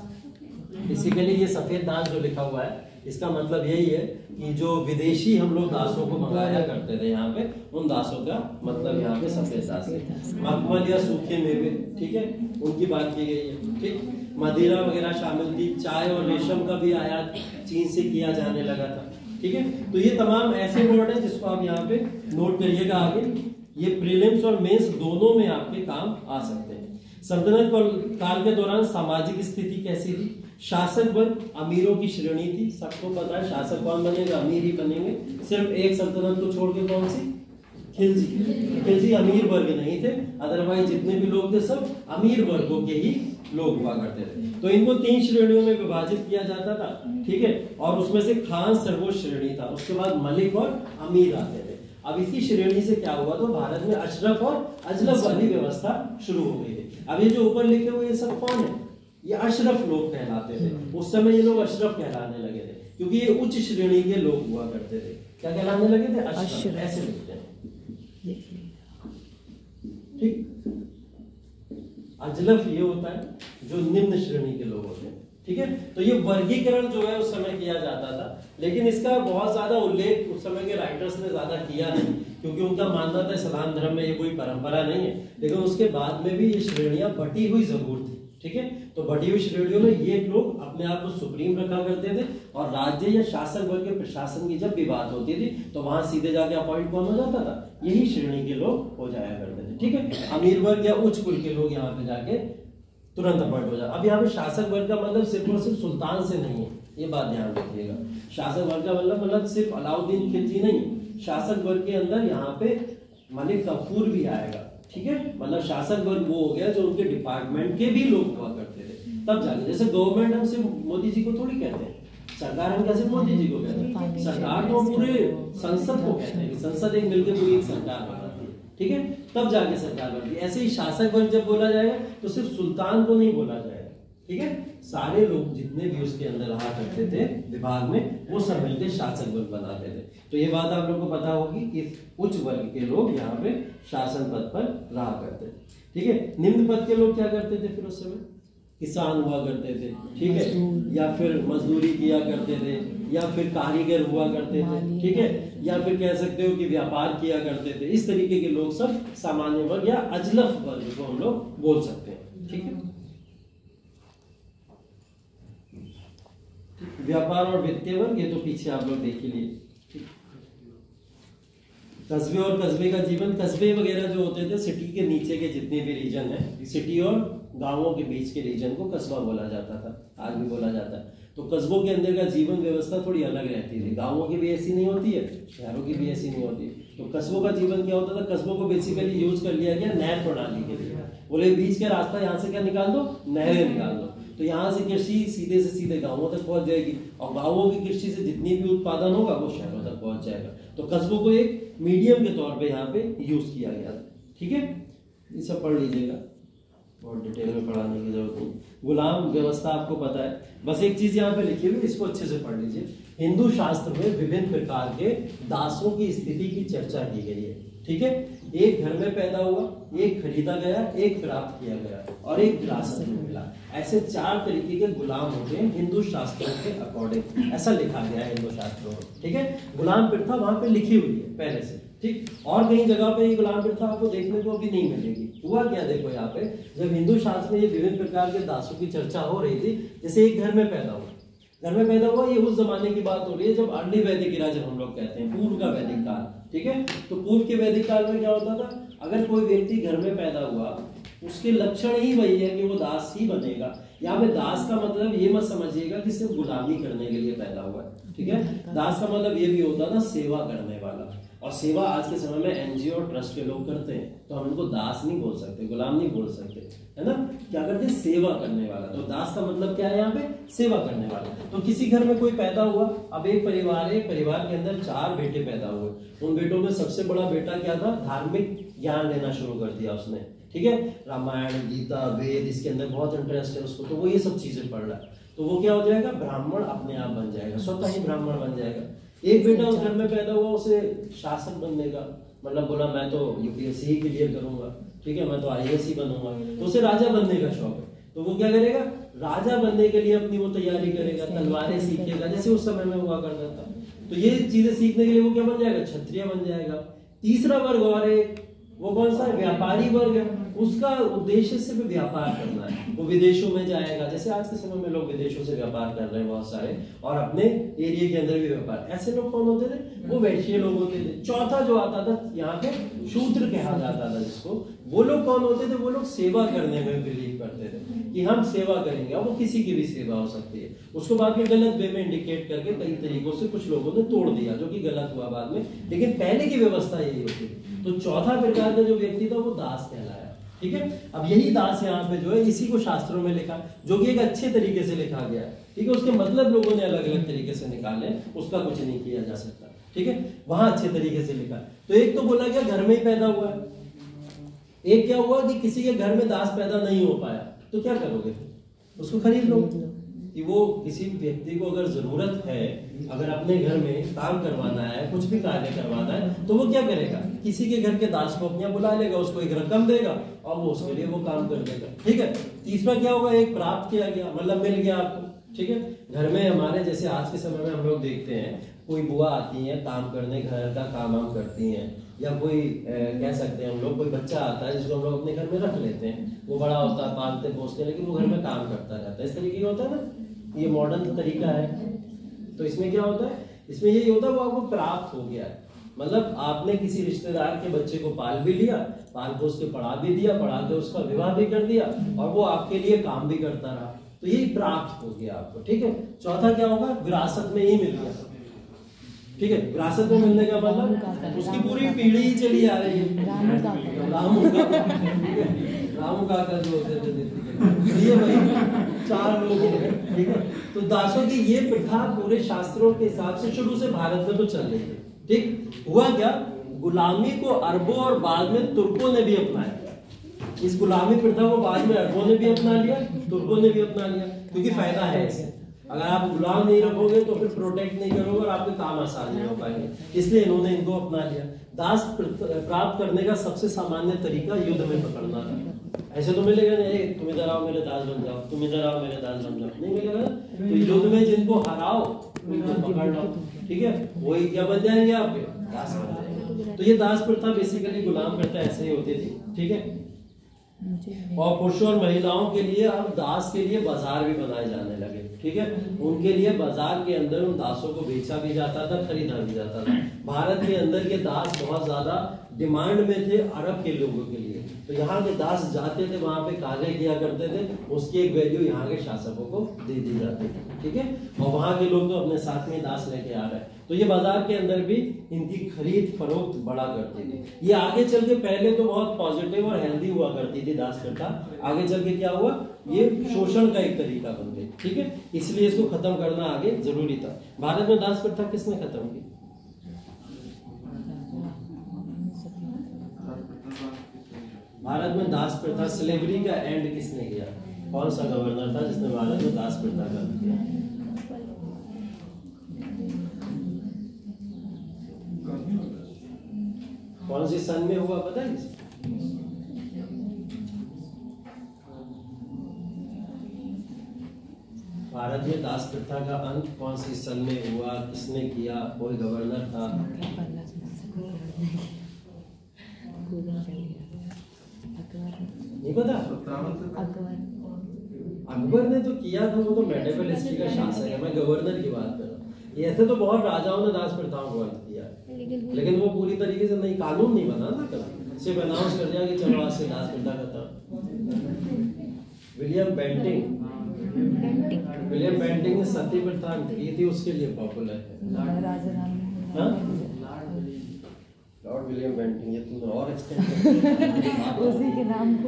Speaker 2: बेसिकली ये सफेद दास जो लिखा हुआ है इसका मतलब यही है कि जो विदेशी हम लोग दासों को मंगाया करते थे यहाँ पे, उन दासों का मतलब यहाँ पे सफेद दास है। मखमल या सूखे मेवे, ठीक है, उनकी बात की गई है। ठीक, मदिरा वगैरह शामिल थी। चाय और रेशम का भी आयात चीन से किया जाने लगा था। ठीक है, तो ये तमाम ऐसे वर्ड है जिसको आप यहाँ पे नोट करिएगा। आगे ये प्रीलिम्स और मेंस दोनों में आपके काम आ सकते हैं। सल्तनत काल के दौरान सामाजिक स्थिति कैसी थी, शासक वर्ग अमीरों की श्रेणी थी। सबको पता है शासक कौन बनेगा, अमीर ही बनेंगे। सिर्फ एक सल्तनत को छोड़ के, कौन सी, खिलजी। खिलजी अमीर वर्ग नहीं थे, अदरवाइज जितने भी लोग थे सब अमीर वर्गों के ही लोग हुआ करते थे। तो इनको 3 श्रेणियों में विभाजित किया जाता था। ठीक है, और उसमें से खान सर्वोच्च श्रेणी था, उसके बाद मलिक और अमीर आते थे। अब इसी श्रेणी से क्या हुआ, तो भारत में अशरफ और अजलफ वाली व्यवस्था शुरू हो गई थी। अब ये जो ऊपर लिखे हुए ये सब कौन है, ये अशरफ लोग कहलाते थे। उस समय ये लोग अशरफ कहलाने लगे थे, क्योंकि ये उच्च श्रेणी के लोग हुआ करते थे। क्या कहलाने लगे थे, अशरफ, ऐसे लिखते हैं। ठीक, अजलफ ये होता है जो निम्न श्रेणी के लोग होते हैं। ठीक है, तो ये वर्गीकरण जो है उस समय किया जाता था, लेकिन इसका बहुत ज्यादा उल्लेख उस समय के राइटर्स ने ज्यादा किया नहीं, क्योंकि उनका मानना था इस्लाम धर्म में ये कोई परंपरा नहीं है। लेकिन उसके बाद में भी ये श्रेणियां बटी हुई जरूर थी। ठीक है, तो बटी हुई श्रेणियों में ये लोग अपने आप को सुप्रीम रखा करते थे, और राज्य या शासक वर्ग के प्रशासन की जब भी बात होती थी तो वहां सीधे जाके अपॉइंट कौन हो जाता था, यही श्रेणी के लोग हो जाया करते थे। ठीक है, अमीर वर्ग या उच्च कुल के लोग यहाँ पे जाके तुरंत अपॉइंट हो जाए। अब यहाँ पे शासक वर्ग का मतलब सिर्फ और सिर्फ सुल्तान से नहीं है, ये बात ध्यान रखिएगा। शासक वर्ग का मतलब सिर्फ अलाउद्दीन खिलजी नहीं, शासक वर्ग के अंदर यहाँ पे मलिक कफूर भी आएगा। ठीक है, मतलब शासक वर्ग वो हो गया जो उनके डिपार्टमेंट के भी लोग हुआ करते थे, तब जाके। जैसे गवर्नमेंट हम सिर्फ मोदी जी को थोड़ी कहते हैं, सरकार हम कैसे मोदी जी को कहते हैं, सरकार तो पूरे संसद को कहते हैं, संसद एक मिलकर पूरी एक सरकार बनाती है, ठीक है, तब जाके सरकार बनती है। ऐसे ही शासक वर्ग जब बोला जाएगा तो सिर्फ सुल्तान को नहीं बोला जाएगा, ठीक है, सारे लोग जितने भी उसके अंदर रहा करते थे विभाग में, वो सब मिलकर शासक वर्ग बनाते थे। तो ये बात आप लोग को पता होगी कि उच्च वर्ग के लोग यहाँ पे शासन पद पर रहा करते थे, ठीक है। निम्न पद के लोग क्या करते थे फिर उस समय, किसान हुआ करते थे, ठीक है, या फिर मजदूरी किया करते थे, या फिर कारीगर हुआ करते थे, ठीक है, या फिर कह सकते हो कि व्यापार किया करते थे। इस तरीके के लोग सब सामान्य वर्ग या अजलफ वर्ग को हम लोग बोल सकते हैं, ठीक है। व्यापार और वित्तीय वर्ग ये तो पीछे आप लोग देख ही लिए। कस्बे और कस्बे का जीवन, कस्बे वगैरह जो होते थे सिटी के नीचे के जितने भी रीजन है, सिटी और गांवों के बीच के रीजन को कस्बा बोला जाता था, आज भी बोला जाता है। तो कस्बों के अंदर का जीवन व्यवस्था थोड़ी अलग रहती थी, गांवों की भी ऐसी नहीं होती है, शहरों की भी ऐसी नहीं होती है। तो कस्बों का जीवन क्या होता था, कस्बों को बेसिकली यूज कर लिया गया नहर प्रणाली के लिए, बोले बीच का रास्ता यहाँ से क्या निकाल दो, नहरें निकाल दो, तो यहाँ से कृषि सीधे से सीधे गांवों तक पहुंच जाएगी, और गांवों की कृषि से जितनी भी उत्पादन होगा वो शहरों तक पहुंच जाएगा। तो कस्बों को एक मीडियम के तौर पे यहाँ पे यूज किया गया, ठीक है, ये सब पढ़ लीजिएगा, और डिटेल में पढ़ाने की जरूरत नहीं। गुलाम व्यवस्था आपको पता है, बस एक चीज यहाँ पे लिखी हुई, इसको अच्छे से पढ़ लीजिए। हिंदू शास्त्र में विभिन्न प्रकार के दासों की स्थिति की चर्चा की गई है, ठीक है। एक घर में पैदा हुआ, एक खरीदा गया, एक प्राप्त किया गया, और एक विरासत में मिला। ऐसे 4 तरीके के गुलाम होते हैं हिंदू शास्त्रों के अकॉर्डिंग, ऐसा लिखा गया है हिंदू शास्त्रों में, ठीक है। गुलाम प्रथा वहां पे लिखी हुई है पहले से, ठीक। और कहीं जगह पे ये गुलाम प्रथा आपको देखने को अभी नहीं मिलेगी। हुआ क्या, देखो यहाँ पे जब हिंदू शास्त्र में ये विभिन्न प्रकार के दासों की चर्चा हो रही थी, जैसे एक घर में पैदा हुआ, घर में पैदा हुआ, ये उस जमाने की बात हो रही है जब अर्ली वैदिक इरा जब हम लोग कहते हैं, पूर्व का वैदिक काल, ठीक है। तो पूर्व के वैदिक काल में क्या होता था, अगर कोई व्यक्ति घर में पैदा हुआ, उसके लक्षण ही वही है कि वो दास ही बनेगा। यहाँ पे दास का मतलब ये मत समझिएगा कि सिर्फ गुलामी करने के लिए पैदा हुआ है, ठीक है। दास का मतलब ये भी होता था सेवा करने वाला, और सेवा आज के समय में एनजीओ और ट्रस्ट के लोग करते हैं, तो हम उनको दास नहीं बोल सकते, गुलाम नहीं बोल सकते, है ना। क्या करते हैं, सेवा करने वाला। तो दास का मतलब क्या है यहाँ पे, सेवा करने वाला। तो किसी घर में कोई पैदा हुआ, अब एक परिवार है, परिवार के अंदर 4 बेटे पैदा हुए, उन बेटों में सबसे बड़ा बेटा क्या था, धार्मिक ज्ञान लेना शुरू कर दिया उसने, ठीक है, रामायण गीता वेद, इसके अंदर बहुत इंटरेस्ट है उसको, तो वो ये सब चीजें पढ़ रहा है, तो वो क्या हो जाएगा, ब्राह्मण अपने आप बन जाएगा, स्वतः ही ब्राह्मण बन जाएगा। एक बेटा उस घर में पैदा हुआ, उसे शासक बनने का मतलब बोला, मैं तो यूपीएससी ही क्लियर करूंगा, ठीक है, मैं तो आईएएस ही बनूंगा, तो उसे राजा बनने का शौक है, तो वो क्या करेगा, राजा बनने के लिए अपनी वो तैयारी करेगा, तलवारें सीखेगा, जैसे उस समय में हुआ करता था। तो ये चीजें सीखने के लिए वो क्या बन जाएगा, क्षत्रिय बन जाएगा। तीसरा वर्ग और एक, वो कौन सा है, व्यापारी वर्ग है, उसका उद्देश्य सिर्फ व्यापार करना है, वो विदेशों में जाएगा, जैसे आज के समय में लोग विदेशों से व्यापार कर रहे हैं बहुत सारे, और अपने एरिया के अंदर भी व्यापार। ऐसे लोग कौन होते थे, वो वैश्य लोग होते थे। चौथा जो आता था यहाँ पे शूद्र कहा जाता था जिसको, वो लोग कौन होते थे, वो लोग सेवा करने में बिलीव करते थे कि हम सेवा करेंगे, वो किसी की भी सेवा हो सकती है। उसको बाद में गलत वे में इंडिकेट करके कई तरीकों से कुछ लोगों ने तोड़ दिया, जो कि गलत हुआ बाद में, लेकिन पहले की व्यवस्था यही होती। तो चौथा प्रकार का जो व्यक्ति था वो दास कहलाया, ठीक है। अब यही दास यहाँ पे जो है, इसी को शास्त्रों में लिखा, जो कि एक अच्छे तरीके से लिखा गया है, ठीक है। उसके मतलब लोगों ने अलग अलग तरीके से निकाले, उसका कुछ नहीं किया जा सकता, ठीक है, वहां अच्छे तरीके से लिखा। तो एक तो बोला गया घर में ही पैदा हुआ है, एक क्या हुआ कि किसी के घर में दास पैदा नहीं हो पाया, तो क्या करोगे, उसको खरीद लो। कि वो किसी व्यक्ति को अगर जरूरत है, अगर अपने घर में काम करवाना है, कुछ भी कार्य करवाना है, तो वो क्या करेगा, किसी के घर के दास को अपने बुला लेगा, उसको एक रकम देगा और वो उसके लिए वो काम कर देगा, ठीक है। तीसरा क्या होगा, एक प्राप्त किया गया, मतलब मिल गया आपको, ठीक है। घर में हमारे जैसे आज के समय में हम लोग देखते हैं, कोई बुआ आती है काम करने, घर का काम हम करती हैं, या कोई कह सकते हैं हम लोग, कोई बच्चा आता है जिसको हम लोग अपने घर में रख लेते हैं, वो बड़ा होता है, पालते पोसते, लेकिन वो घर में काम करता रहता है, इस तरीके का होता है ना, ये मॉडर्न तरीका है। तो इसमें क्या होता है, इसमें यही होता है वो आपको प्राप्त हो गया है, मतलब आपने किसी रिश्तेदार के बच्चे को पाल भी लिया, पाल पोस के पढ़ा भी दिया, पढ़ा के उसका विवाह भी कर दिया, और वो आपके लिए काम भी करता रहा, तो यही प्राप्त हो गया आपको, ठीक है। चौथा क्या होगा, विरासत में ही मिल गया, ठीक है, विरासत में मिलने का मतलब उसकी पूरी पीढ़ी ही चली आ रही है। रामू काका जो होते थे ये भाई 4 लोग हैं, ठीक है। तो दासों की ये प्रथा पूरे शास्त्रों के हिसाब से शुरू से भारत में तो चल रही है, ठीक। हुआ क्या, गुलामी को अरबों और बाद में तुर्कों ने भी अपनाया। इस गुलामी प्रथा को बाद में अरबों ने भी अपना लिया, तुर्कों ने भी अपना लिया, क्योंकि फायदा है इससे। अगर आप गुलाम नहीं रखोगे तो फिर प्रोटेक्ट नहीं करोगे और आपके काम आसान नहीं हो पाएंगे, इसलिए इन्होंने इनको अपना लिया। दास प्राप्त करने का सबसे सामान्य तरीका युद्ध में पकड़ना था। ऐसे तो मिलेगा नहीं, तुम इधर आओ मेरे दास बन जाओ, तुम इधर आओ मेरे दास बन जाओ, नहीं मिलेगा। तो युद्ध में जिनको हराओ उनको पकड़ लो, ठीक है, वही क्या बन जाएंगे, आपके दास बन जाएंगे। तो ये दास प्रथा बेसिकली गुलाम प्रथा ऐसे ही होती थी, ठीक है। और पुरुषों और महिलाओं के लिए अब दास के लिए बाजार भी बनाए जाने लगे, ठीक है। उनके लिए बाजार के अंदर उन दासों को बेचा भी जाता था, खरीदा भी जाता था। भारत के अंदर के दास बहुत ज्यादा डिमांड में थे अरब के लोगों के लिए, तो यहाँ के दास जाते थे, वहां पे कार्य किया करते थे, उसकी एक वैल्यू यहाँ के शासकों को दे दी जाती थी, ठीक है। और वहां के लोग तो अपने साथ में दास लेके आ रहे हैं, तो ये बाजार के अंदर भी इनकी खरीद फरोख्त बढ़ा करती थी। ये आगे चल के पहले तो बहुत पॉजिटिव और हेल्दी हुआ करती थी दास प्रथा, आगे चल के क्या हुआ, ये शोषण का एक तरीका बन गई, ठीक है। इसलिए इसको खत्म करना आगे जरूरी था। भारत में दास प्रथा किसने खत्म की? भारत में दास प्रथा, स्लेवरी का एंड किसने किया? कौन सा गवर्नर था जिसने भारत में दास प्रथा का किया? कौन सी सन में हुआ पता है किसी? भारत में दास प्रथा का अंत कौन सी सन में हुआ, किसने किया, कोई गवर्नर था? नहीं पता? अकबर ने तो किया था, वो तो मेडिवल हिस्ट्री का शासक है, मैं गवर्नर की बात कर रहा हूँ। ऐसे तो बहुत राजाओं ने दास प्रथाओं को अंत किया, लेकिन वो पूरी तरीके से नहीं, कानून नहीं बना ना कभी, सिर्फ अनाउंस कर दिया कि चलो आज से दास प्रथा खत्म। विलियम बेंटिंग ने सती प्रथा की थी, उसके लिए पॉपुलर है। लॉर्ड विलियम बेंटिंग, ये तुमने और एक्सटेंड
Speaker 5: उसी के नाम को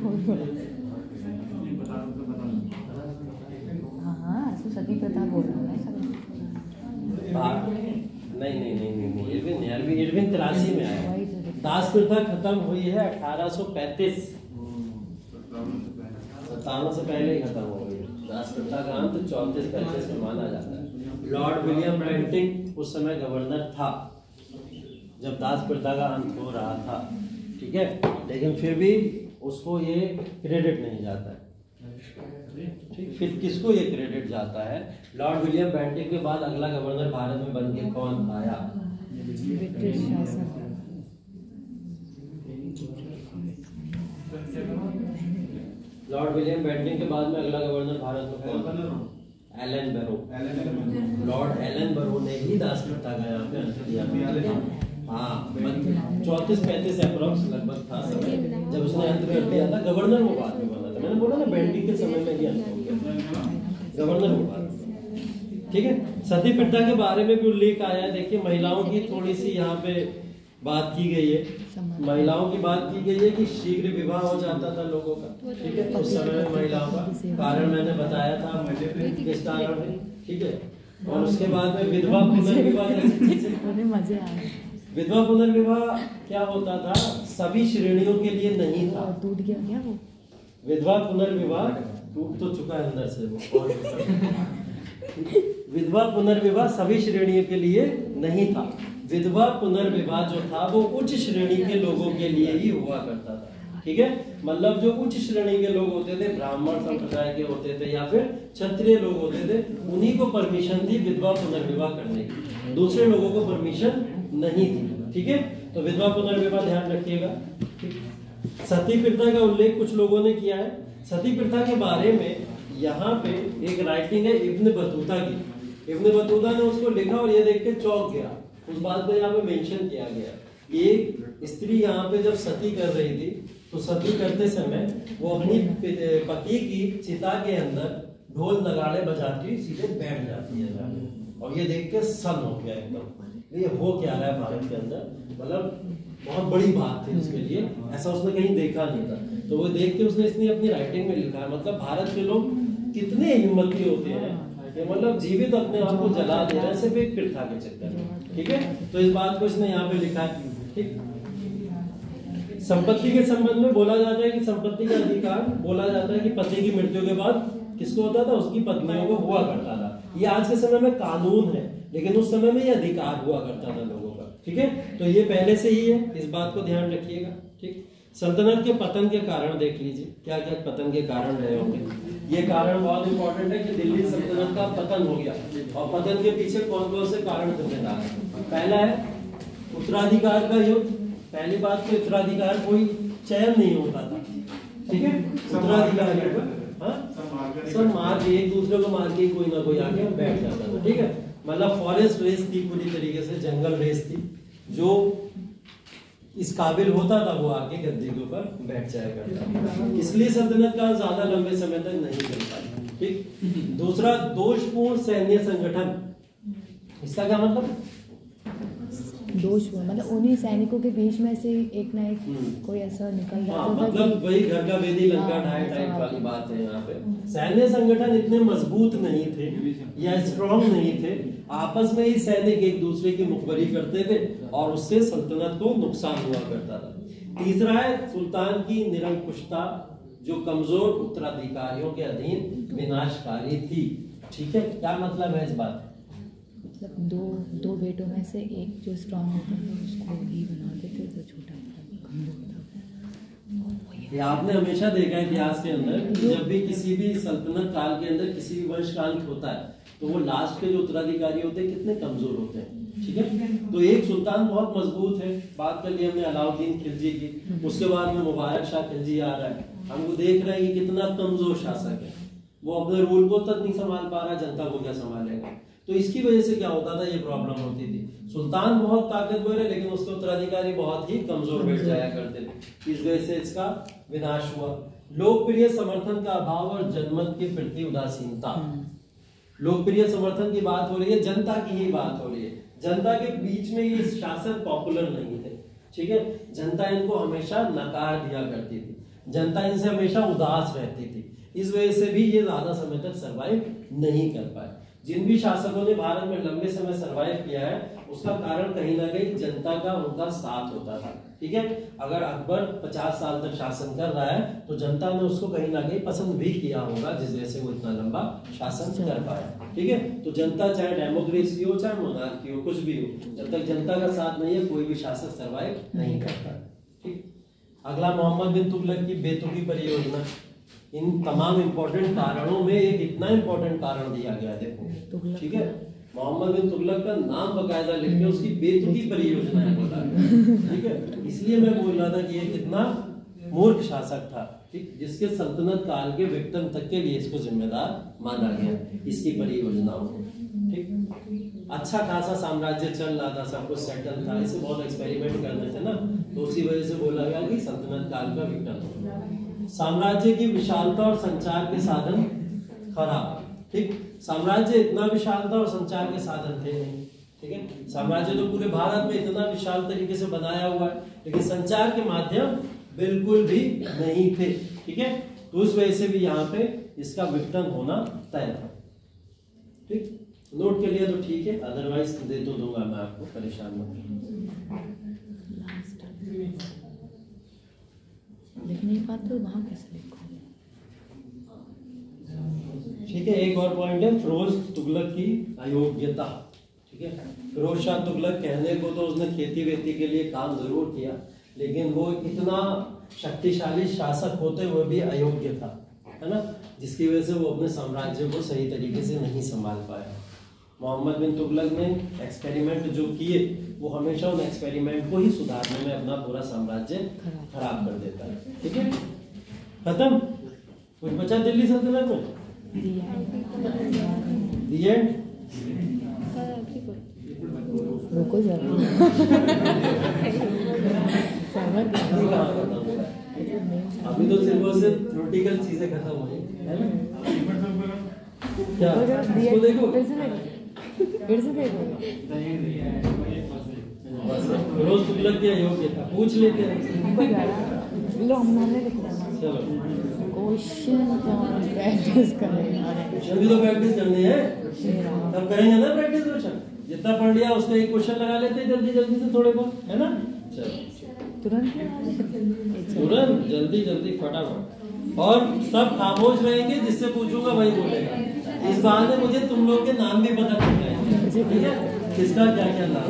Speaker 5: हाँ सती प्रथा बोल रहा है।
Speaker 2: नहीं, इरविन 83 में आया। दास प्रथा खत्म हुई है 1835, 57 से पहले ही खत्म हो गई। दास प्रथा का अंत 34-35 में माना जाता है। लॉर्ड विलियम बेंटिंग उस समय गवर्नर था जब दास प्रथा का अंत हो रहा था, ठीक है, लेकिन फिर भी उसको ये क्रेडिट नहीं जाता है, ठीक। फिर किसको ये क्रेडिट जाता है? लॉर्ड विलियम बेंटिंग के बाद अगला गवर्नर भारत में बन के कौन आया?
Speaker 5: ब्रिटिश शासन।
Speaker 2: लॉर्ड विलियम बेंटिंग के बाद में अगला गवर्नर भारत में कौन? एलन बैरो। लॉर्ड एलन बैरो ने ही दास प्रथा का यहाँ पे अंत किया। हाँ, 34-35 अप्रोक्स लगभग था समय जब उसने अंत कर दिया था। गवर्नर वो बाद में बना था, मैंने बोला ना बेंटिंग के समय में ही अंत हो गया, गवर्नर वो बाद में, ठीक है। सती प्रथा के बारे में भी उल्लेख आया है। देखिए महिलाओं की थोड़ी सी यहाँ पे बात की गई है। महिलाओं की बात की गई है कि शीघ्र विवाह हो जाता था लोगों का, ठीक है। उस समय में महिलाओं का कारण मैंने बताया था, किस कारण है, ठीक है। और उसके बाद में विधवा पुनर्विवाह जैसी चीजें,
Speaker 5: मजे आए।
Speaker 2: विधवा पुनर्विवाह क्या होता था? सभी श्रेणियों के लिए नहीं था।
Speaker 5: टूट गया क्या वो?
Speaker 2: विधवा पुनर्विवाह टूट तो चुका है अंदर से वो। विधवा पुनर्विवाह सभी श्रेणियों के लिए नहीं था। विधवा पुनर्विवाह जो था वो उच्च श्रेणी के लोगों के लिए ही हुआ करता था, ठीक है। मतलब जो उच्च श्रेणी के लोग होते थे, ब्राह्मण संप्रदाय के होते थे या फिर क्षत्रिय लोग होते थे, उन्हीं को परमिशन थी विधवा पुनर्विवाह करने की, दूसरे लोगों को परमिशन नहीं थी, ठीक है। तो विधवा पुनर्विवाह ध्यान रखिएगा। सती प्रथा का उल्लेख कुछ लोगों ने किया है। सती प्रथा के बारे में यहाँ पे एक राइटिंग है इब्न बतूता की। इब्न बतूता ने उसको लिखा और ये देख के चौंक गया। उस बात को यहाँ पे मेंशन किया गया। एक स्त्री यहाँ पे जब सती कर रही थी तो सती करते समय वो अपनी पति की चिता के अंदर ढोल नगाड़े बजाती सीधे बैठ जाती है और ये देख के सन हो गया एकदम। ये हो क्या रहा है भारत के अंदर, मतलब बहुत बड़ी बात थी उसके लिए, ऐसा उसने कहीं देखा नहीं था। तो वो देख के उसने इसने अपनी राइटिंग में लिखा है, मतलब भारत के लोग कितने हिम्मती होते हैं कि मतलब जीवित अपने आप को जला दे रहे हैं सिर्फ एक पिट्ठा के चक्कर में। ठीक है, तो इस बात को इसने यहाँ पे लिखा है। ठीक, संपत्ति के संबंध में बोला जाता है कि संपत्ति का अधिकार बोला जाता है कि पति की मृत्यु के बाद किसको होता था, उसकी पत्नियों को हुआ करता था। ये आज के समय में कानून है, लेकिन उस समय में ये अधिकार हुआ करता था लोगों का। ठीक है, तो ये पहले से ही है, इस बात को ध्यान रखिएगा। ठीक, सल्तनत के पतन के कारण देख लीजिए, क्या क्या पतन के कारण रहे होंगे। ये कारण बहुत इंपॉर्टेंट है कि दिल्ली सल्तनत का पतन हो गया, और पतन के पीछे कौन कौन से कारण जिम्मेदार है। पहला है उत्तराधिकार का युद्ध। पहली बात तो उत्तराधिकार कोई चयन नहीं होता था। ठीक है, उत्तराधिकार सब मार के एक दूसरे को मार के कोई ना कोई आके बैठ जाता था। ठीक है, मतलब फॉरेस्ट रेस थी, पूरी तरीके से जंगल रेस थी। जो इस काबिल होता था वो आके गद्दी के ऊपर बैठ जाया करता था, इसलिए सल्तनत का ज्यादा लंबे समय तक नहीं चल पाई। ठीक, दूसरा दोषपूर्ण सैन्य संगठन। इसका क्या मतलब,
Speaker 5: दोष मतलब उन्हीं सैनिकों के बीच में से एक ना एक कोई ऐसा निकल जाता था,
Speaker 2: मतलब वही घर का वेदी लंका ढाई टाइप वाली बात है यहाँ पे। सैन्य संगठन इतने मजबूत नहीं थे या स्ट्रॉन्ग नहीं थे, आपस में ही सैनिक एक दूसरे की मुखबरी करते थे और उससे सल्तनत को नुकसान हुआ करता था। तीसरा है सुल्तान की निरंकुशता, जो कमजोर उत्तराधिकारियों के अधीन विनाशकारी थी। ठीक है, क्या मतलब है इस बात,
Speaker 5: मतलब दो बेटों में से एक जो स्ट्रांग होता है उसको ही बना देते, जो छोटा होता
Speaker 2: ये आपने हमेशा देखा है इतिहास के अंदर, जब भी किसी भी सल्तनत काल के अंदर किसी भी वंश का अंत होता है तो वो लास्ट के जो उत्तराधिकारी होते हैं कितने कमजोर होते हैं। ठीक है, तो एक सुल्तान बहुत मजबूत है, बात कर ली हमने अलाउद्दीन खिलजी की, उसके बाद में मुबारक शाह खिलजी आ रहा है, हमको देख रहे हैं कि कितना कमजोर शासक है, वो अपने रूल को तक नहीं संभाल पा रहा, जनता को क्या संभालेगा। तो इसकी वजह से क्या होता था, ये प्रॉब्लम होती थी। सुल्तान बहुत ताकतवर है लेकिन उसके उत्तराधिकारी बहुत ही कमजोर बैठ जाया करते थे, इस वजह से इसका विनाश हुआ। लोकप्रिय समर्थन का अभाव और जनमत के प्रति उदासीनता। लोकप्रिय समर्थन की बात हो रही है, जनता की ही बात हो रही है। जनता के बीच में ये शासक पॉपुलर नहीं थे। ठीक है, जनता इनको हमेशा नकार दिया करती थी, जनता इनसे हमेशा उदास रहती थी, इस वजह से भी ये ज्यादा समय तक सरवाइव नहीं कर पाए। जिन भी शासकों ने भारत में लंबे समय सरवाइव किया है उसका कारण कहीं ना कहीं जनता का उनका साथ होता था। ठीक है, अगर अकबर 50 साल तक शासन कर रहा है तो जनता ने उसको कहीं ना कहीं पसंद भी किया होगा, जिस वजह से वो इतना लंबा शासन कर पाया। ठीक है, तो जनता चाहे डेमोक्रेसी हो चाहे मोनार्की हो, कुछ भी हो, जब तक जनता का साथ नहीं है कोई भी शासक सरवाइव नहीं करता। ठीक, अगला मोहम्मद बिन तुगलक की बेतुकी परियोजना। इन तमाम इंपॉर्टेंट कारणों में एक इतना इंपॉर्टेंट कारण दिया गया है, देखो। ठीक है, मोहम्मद बिन तुगलक का नाम बकायदा लिख के उसकी बेतुकी परियोजना है बोला। ठीक है, इसलिए मैं बोल रहा था कि ये कितना मूर्ख शासक था, ठीक, जिसके सल्तनत काल के विघटन तक के लिए इसको जिम्मेदार माना गया, इसकी परियोजनाओं को। ठीक, अच्छा खासा साम्राज्य चल रहा था, सब कुछ सेटल था, इसे बहुत एक्सपेरिमेंट करने थे ना, तो उसी वजह से बोला गया कि सल्तनत काल का विघटन हो। साम्राज्य की विशालता और संचार के साधन खराब। ठीक, साम्राज्य इतना विशाल था और संचार के साधन थे नहीं। ठीक है, साम्राज्य तो पूरे भारत में इतना विशाल तरीके से बनाया हुआ है लेकिन संचार के माध्यम बिल्कुल भी नहीं थे। ठीक है, तो उस वजह से भी यहाँ पे इसका विघटन होना तय था। ठीक, नोट के लिए तो ठीक है, अदरवाइज दे तो दूंगा मैं आपको, परेशान मत।
Speaker 5: लिख नहीं पाते वहां कैसे लिखो।
Speaker 2: ठीक है, एक और पॉइंट है फिरोज तुगलक की अयोग्यता। ठीक है, फिरोज शाह तुगलक कहने को तो उसने खेती वेती के लिए काम जरूर किया लेकिन वो इतना शक्तिशाली शासक होते हुए भी अयोग्य था, है ना, जिसकी वजह से वो अपने साम्राज्य को सही तरीके से नहीं संभाल पाया। मोहम्मद बिन तुगलक ने एक्सपेरिमेंट जो किए वो हमेशा उन एक्सपेरिमेंट को ही सुधारने में अपना पूरा साम्राज्य खराब कर देता है। ठीक है, खत्म, कुछ बचा दिल्ली सल्तनत में? The end?
Speaker 5: रुको जरा।
Speaker 2: अभी तो सिर्फ थ्योरेटिकल चीजें खत्म हुई है ना? क्या इसको देखो,
Speaker 5: फिर से देखोगे?
Speaker 2: रोज तुगलक के अयोग्य था, पूछ लेते हैं।
Speaker 5: लो हमने लिख दिया।
Speaker 2: चलो
Speaker 5: क्वेश्चन कौन प्रैक्टिस करेगा?
Speaker 2: क्वेश्चन भी तो प्रैक्टिस करनी है, तब करेंगे ना प्रैक्टिस क्वेश्चन। जितना पढ़ लिया उसका एक क्वेश्चन लगा लेते हैं जल्दी जल्दी से थोड़े बहुत, है ना? चलो
Speaker 5: तुरंत
Speaker 2: जल्दी जल्दी फटाफट, और सब खामोश रहेंगे, जिससे पूछूंगा वही बोलेगा। इस बहाने मुझे तुम लोग के नाम भी पता चल जाएंगे, ठीक है? किसका क्या क्या नाम।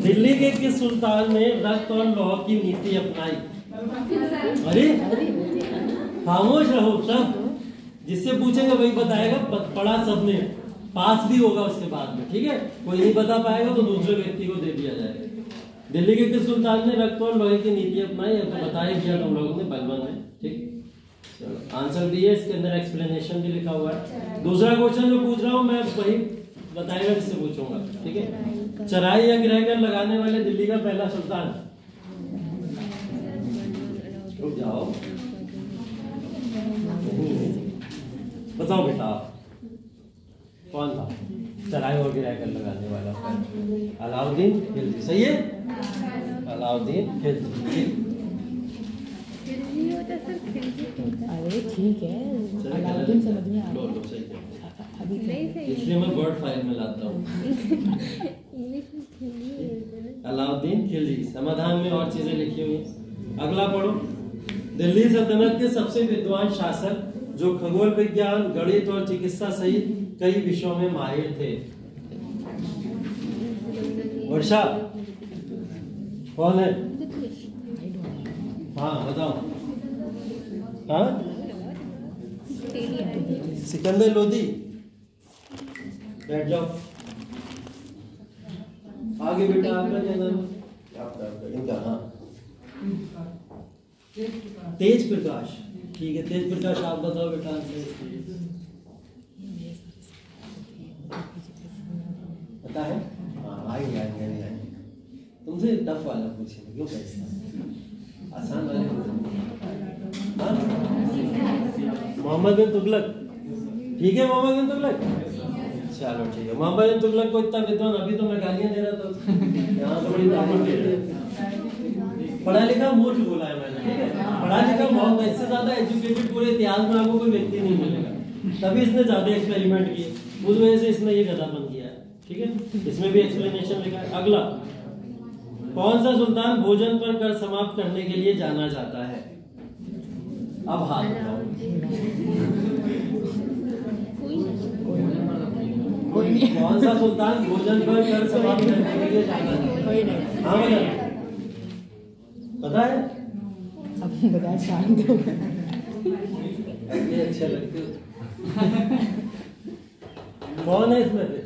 Speaker 2: दिल्ली के किस सुल्तान ने रक्त और लौह की नीति अपनाई? अरे खामोश रहो सब, जिससे पूछेंगे वही बताएगा। पढ़ा सबने, पास भी होगा उसके बाद में, ठीक है? कोई नहीं बता पाएगा तो दूसरे व्यक्ति को दे दिया जाएगा। दिल्ली के किस सुल्तान ने रक्त और लोहे की नीति अपनाई? तो बताया गया तुम लोगों ने, बलबन ने, ठीक। चलो आंसर दिए, इसके अंदर एक्सप्लेनेशन भी लिखा हुआ है। दूसरा क्वेश्चन जो पूछ रहा हूँ मैं वही बताएगा जिससे पूछूंगा, ठीक है? चराई या गृहकर लगाने वाले दिल्ली का पहला सुल्तान। रुक जाओ, बताओ बेटा आप, कौन था चराई और गिराकर लगाने वाला? अलाउद्दीन खिलजी, सही है? अलाउद्दीन खिलजी।
Speaker 5: अरे ठीक है, अलाउद्दीन समझ में आ
Speaker 2: लो
Speaker 5: गया।
Speaker 2: लो, सही है।
Speaker 5: अभी
Speaker 2: इसलिए मैं वर्ड फाइल में लाता हूँ। अलाउद्दीन खिलजी, समाधान में और चीजें लिखी हुई। अगला पढ़ो। दिल्ली सल्तनत के सबसे विद्वान शासक जो खगोल विज्ञान, गणित और चिकित्सा सहित कई विषयों में माहिर थे। वर्षा कौन है? हाँ बताओ। हाँ सिकंदर लोदी। बैठ जाओ। आगे बेटा आपका क्या नाम? इनका हाँ तेज प्रकाश, ठीक है। तेज प्रकाश आप बताओ बेटा। पता है? हाँ आएंगे। तुमसे टफ वाला पूछेंगे, क्यों कैसे आसान वाले? हाँ मोहम्मद बिन तुगलक, ठीक है। मोहम्मद बिन तुगलक, चलो ठीक है। मोहम्मद बिन तुगलक को इतना विद्वान, अभी तो मैं गालियां दे रहा था यहाँ तो बड़ी तारीफ दे रहा। पढ़ा लिखा मूर्ख बोला है मैंने, ठीक है? पढ़ा लिखा बहुत, इससे ज्यादा एजुकेटेड पूरे इतिहास में आपको कोई व्यक्ति नहीं मिलेगा। तभी इसने ज्यादा एक्सपेरिमेंट किए, उस वजह से इसने ये गधापन किया है, ठीक है? इसमें भी एक्सप्लेनेशन लिखा है। अगला, कौन सा सुल्तान भोजन पर कर समाप्त करने के लिए जाना जाता है? अब हाथ उठाओ। कौन सा सुल्तान भोजन पर कर समाप्त करने के लिए जाना जाता है? हाँ बता, पता है?
Speaker 5: अब बता, शांत हो गए।
Speaker 2: अच्छे लगते हो। कौन है इसमें से?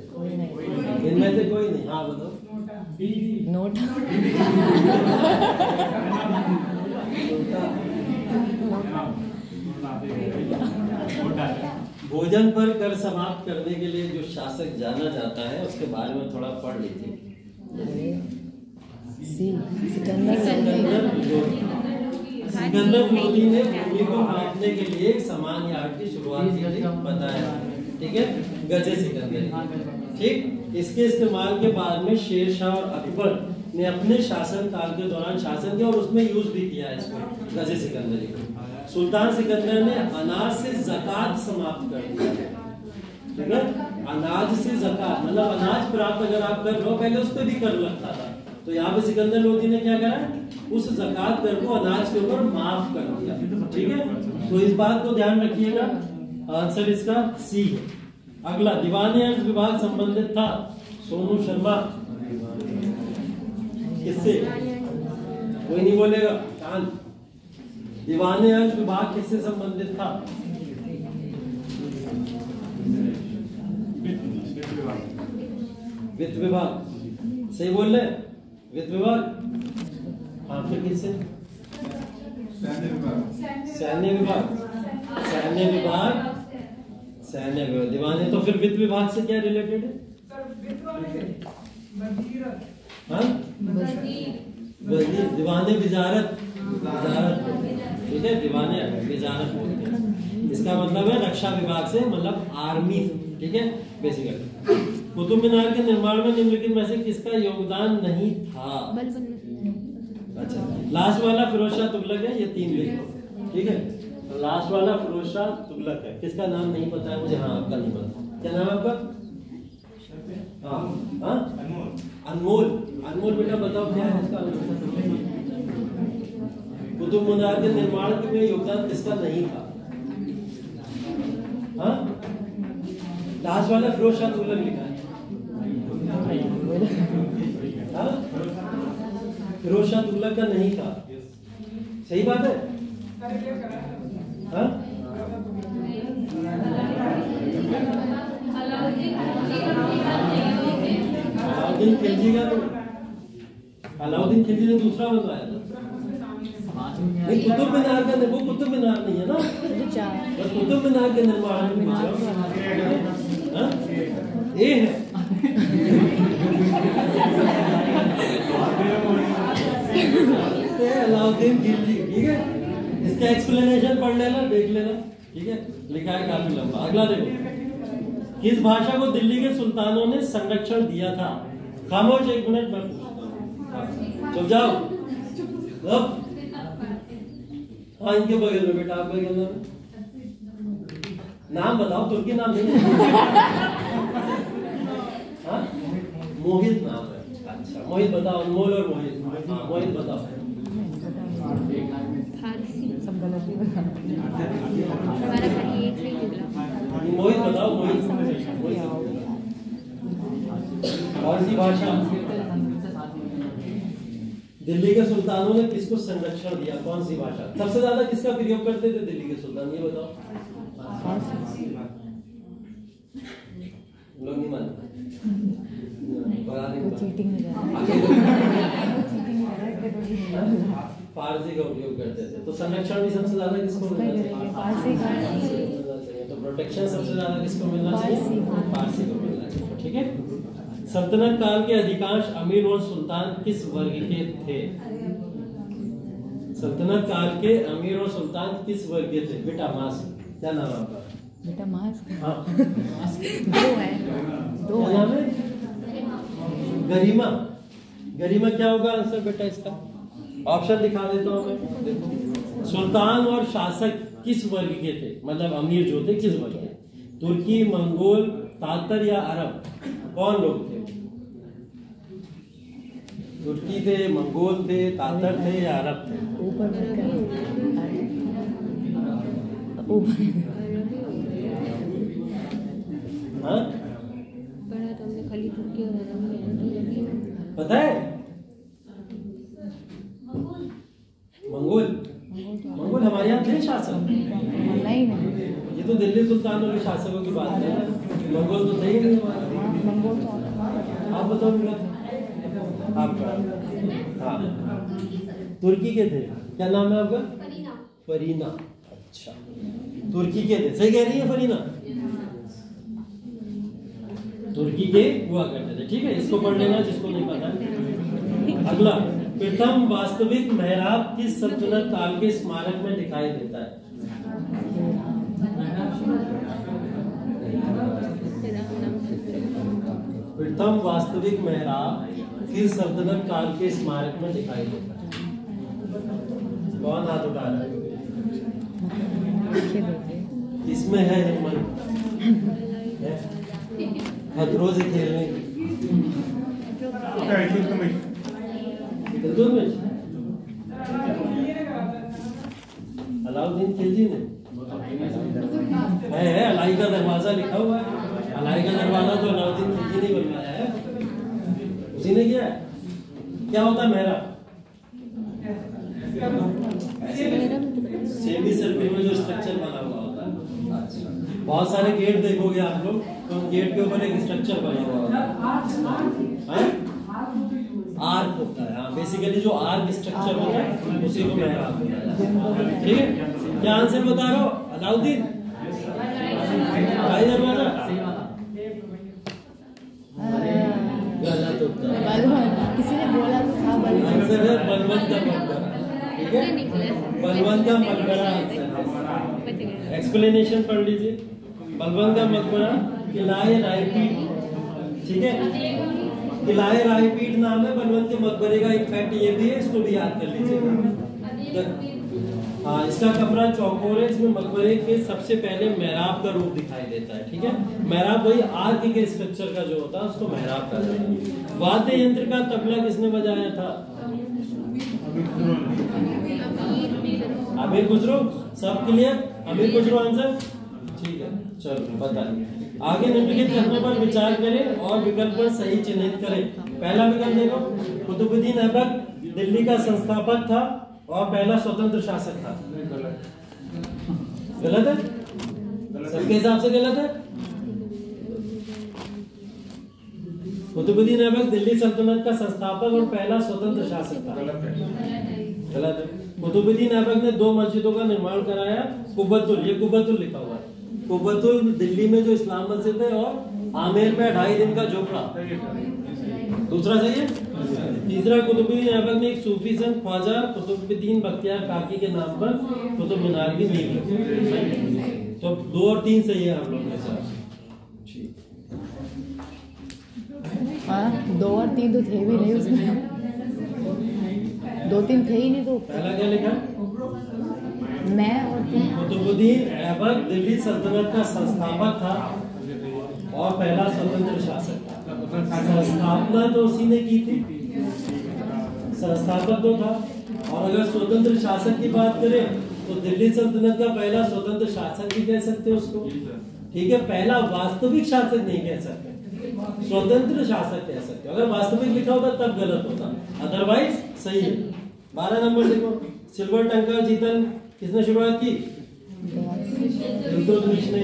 Speaker 2: इनमें से कोई नहीं। हाँ बताओ।
Speaker 5: नोट।
Speaker 2: भोजन पर कर समाप्त करने के लिए जो शासक जाना जाता है उसके बारे में थोड़ा पढ़ लीजिए। सिकंदर लोदी ने भूमि को मापने के लिए एक समान यार्ड की शुरुआत की थी, बताया, ठीक है? गजे सिकंदरी, ठीक। इसके इस्तेमाल के बाद में शेरशाह और अकबर ने अपने शासन काल के दौरान शासन किया और उसमें यूज भी किया है इसको, गजे सिकंदरी को। सुल्तान सिकंदर ने अनाज से ज़कात समाप्त कर दिया, ठीक है? अनाज से ज़कात मतलब अनाज प्राप्त अगर आप कर रहे हो, पहले उस पर भी कर लगता था, तो यहाँ पे सिकंदर लोदी ने क्या करा? उस ज़कात कर को अनाज के ऊपर माफ कर दिया, ठीक है? तो इस बात को ध्यान रखिएगा। आंसर इसका सी है। अगला, दीवाने अर्ज विभाग संबंधित था सोनू शर्मा, किससे? कोई नहीं बोलेगा, शांत। दीवाने अर्ज विभाग किससे संबंधित था? वित्त विभाग, सही बोल रहे? वित्त विभाग। हाँ फिर किससे? सैन्य विभाग। सैन्य विभाग, दीवाने। तो फिर वित्त विभाग से क्या रिलेटेड है? हाँ दीवाने विजारत, ठीक है? दीवाने विजारत बोलते हैं, इसका मतलब है रक्षा विभाग से, मतलब आर्मी, ठीक है? बेसिकली कुतुब मीनार के निर्माण में निम्नलिखित में से किसका योगदान नहीं था? अच्छा, लास्ट वाला फिरोज शाह तुगलक है, ये 3 लिखो, ठीक है। तो लास्ट वाला फिरोज शाह तुगलक है, किसका नाम नहीं पता है मुझे? हाँ, आपका नहीं पता, क्या नाम है आपका? हाँ, अनमोल। अनमोल बेटा बताओ क्या है इसका? कुतुब मीनार के निर्माण में योगदान किसका नहीं था? हाँ, लास्ट वाला फिरोज शाह तुगलक लिखा है। हाँ? फिरोज शाह तुगलक का नहीं था, सही बात है। हाँ? अलाउद्दीन खिलजी का, अलाउद्दीन खिलजी ने दूसरा बनवाया था। नहीं, कुतुब मीनार का, वो कुतुब मीनार नहीं है ना, बस कुतुब मीनार के निर्माण में पूछा। ये है अलाउद्दीन खिलजी, ठीक है। इसका एक्सप्लेनेशन पढ़ लेना, देख लेना, ठीक है, लिखा है काफी लंबा। अगला देखो, किस भाषा को दिल्ली के सुल्तानों ने संरक्षण दिया था? खामोश, 1 मिनट मैं पूछता हूँ, चुप जाओ। अब हाँ, इनके बगल में बेटा, आपका क्या नाम है? नाम बताओ, तुर्की नाम नहीं है। हाँ? मोहित नाम है। अच्छा, मोहित बताओ, अनमोल और मोहित। हाँ, मोहित बताओ।
Speaker 5: सब गलती बता।
Speaker 2: मोहित बताओ, मोहित कौन सी भाषा? दिल्ली के सुल्तानों ने किसको संरक्षण दिया? कौन सी भाषा? सबसे ज्यादा किसका प्रयोग करते थे दिल्ली के सुल्तान, ये बताओ। लोग नहीं मानते, फारसी का उपयोग करते थे। तो संरक्षण भी सबसे ज्यादा किसको मिलना चाहिए? तो प्रोटेक्शन सबसे ज्यादा किसको मिलना चाहिए? फारसी को मिलना चाहिए, ठीक है। सल्तनत काल के अधिकांश अमीर और सुल्तान किस वर्ग के थे? सल्तनत काल के अमीर और सुल्तान किस वर्ग के थे? बेटा मास, क्या नाम है आपका?
Speaker 5: बेटा मास,
Speaker 2: हाँ,
Speaker 5: 2 है, 2 है।
Speaker 2: गरिमा। गरिमा क्या होगा आंसर बेटा इसका? ऑप्शन दिखा देता हूँ मैं, देखो। सुल्तान और शासक किस वर्ग के थे? मतलब अमीर जो थे किस वर्ग के? तुर्की, मंगोल, तातर या अरब? कौन लोग थे? तुर्की थे, मंगोल थे, तातर थे या अरब थे?
Speaker 5: ऊपर
Speaker 2: हाँ?
Speaker 6: पढ़ा तो हमने खाली तुर्की और अरब में।
Speaker 2: पता है? मंगोल। मंगोल हमारे यहाँ थे शासक?
Speaker 5: नहीं,
Speaker 2: ये तो दिल्ली सुल्तानों के शासकों की बात है, मंगोल तो थे ही नहीं। आप बताओ मेरा, आपका? हाँ, तुर्की के थे, क्या नाम है आपका? फरीना। अच्छा, तुर्की के थे, सही कह रही है फरीना? तुर्की के हुआ करते थे, ठीक है। इसको पढ़ लेना जिसको नहीं पता। अगला, प्रथम वास्तविक मेहराब किस सल्तनत काल के स्मारक में दिखाई देता है? प्रथम वास्तविक मेहराब किस सल्तनत काल के स्मारक में दिखाई देता है? कौन हाथ उठा रहा है? इसमें है हिम्मत, खतरों से खेलने की। अलाउद्दीन खिलजी ने है अलाई का दरवाजा लिखा हुआ है। अलाई का दरवाजा तो अलाउद्दीन खिलजी ने बनवाया है, उसी ने किया है। क्या होता है मेहराब? सेमी सर्किल में जो स्ट्रक्चर बना हुआ होता है। बहुत सारे गेट देखोगे आप लोग, तो गेट के ऊपर एक स्ट्रक्चर बना हुआ होता है, आर्क होता है। हाँ, बेसिकली जो आर्क स्ट्रक्चर होता है उसी को मेहराब बोला जाता है, ठीक है। क्या आंसर बता रहे हो? अलाउद्दीन दरवाजा गलत होता है।
Speaker 5: किसी ने बोला तो था
Speaker 2: आंसर है बलवंत का मकबरा, ठीक है। बलवंत का मकबरा आंसर। एक्सप्लेनेशन पढ़ लीजिए। बलवंत का मकबरा किलाए रायपीर ठीक है। किलाए रायपीठ नाम है बलवंत के मकबरे का, एक फैक्ट ये भी है, इसको भी याद कर लीजिएगा। हाँ, इसका कमरा चौकोर है, इसमें मकबरे के सबसे पहले मेहराब का रूप दिखाई देता है। ठीक है, मेहराब वही आर्क के स्ट्रक्चर का जो होता है उसको मेहराब कहा जाता है। वाद्य यंत्र का तबला किसने बजाया था? अमीर खुसरो। सब क्लियर? अमीर खुसरो आंसर? ठीक है, चलो बताइए। आगे निम्नलिखित कथनों पर विचार करें और विकल्प पर सही चिन्हित करें। पहला विकल्प देखो, कुतुबुद्दीन ऐबक दिल्ली का संस्थापक था और पहला स्वतंत्र शासक था। गलत है? सबके हिसाब से गलत है। कुतुबुद्दीन ऐबक दिल्ली सल्तनत का संस्थापक और पहला स्वतंत्र शासक था। गलत है। कुतुबुद्दीन ऐबक ने 2 मस्जिदों का निर्माण कराया। कुब्बतुल, ये कुब्बतुल लिखा हुआ है। कुब्बतुल दिल्ली में जो इस्लाम मस्जिद है और आमेर में 2.5 दिन का झोपड़ा। दूसरा सही है। तीसरा, कुतुबुद्दीन ऐबक ने एक सूफी संत ख्वाजा कुतुबुद्दीन बख्तियार काकी के नाम पर कुतुब मीनार की नींव रखी। तो 2 और 3 सही है हम लोगों के साथ।
Speaker 5: हाँ, 2 और 3 तो थे भी नहीं उसमें, 2-3 थे ही नहीं। तो
Speaker 2: पहला क्या लिखा?
Speaker 5: मैं और 3।
Speaker 2: कुतुबुद्दीन ऐबक दिल्ली सल्तनत का संस्थापक था और पहला स्वतंत्र शासक था। संस्थापना तो उसी ने की थी, संस्थापक तो था। और अगर स्वतंत्र शासक की बात करें तो दिल्ली सल्तनत का पहला स्वतंत्र शासक भी कह सकते हैं उसको। ठीक है, पहला वास्तविक शासक नहीं कह सकते, स्वतंत्र शासक कह सकते। अगर वास्तविक लिखा होता तब गलत होता, अदरवाइज सही है। 12 नंबर देखो, सिल्वर टंका जीतन किसने शुरुआत की? इल्तुतमिश ने।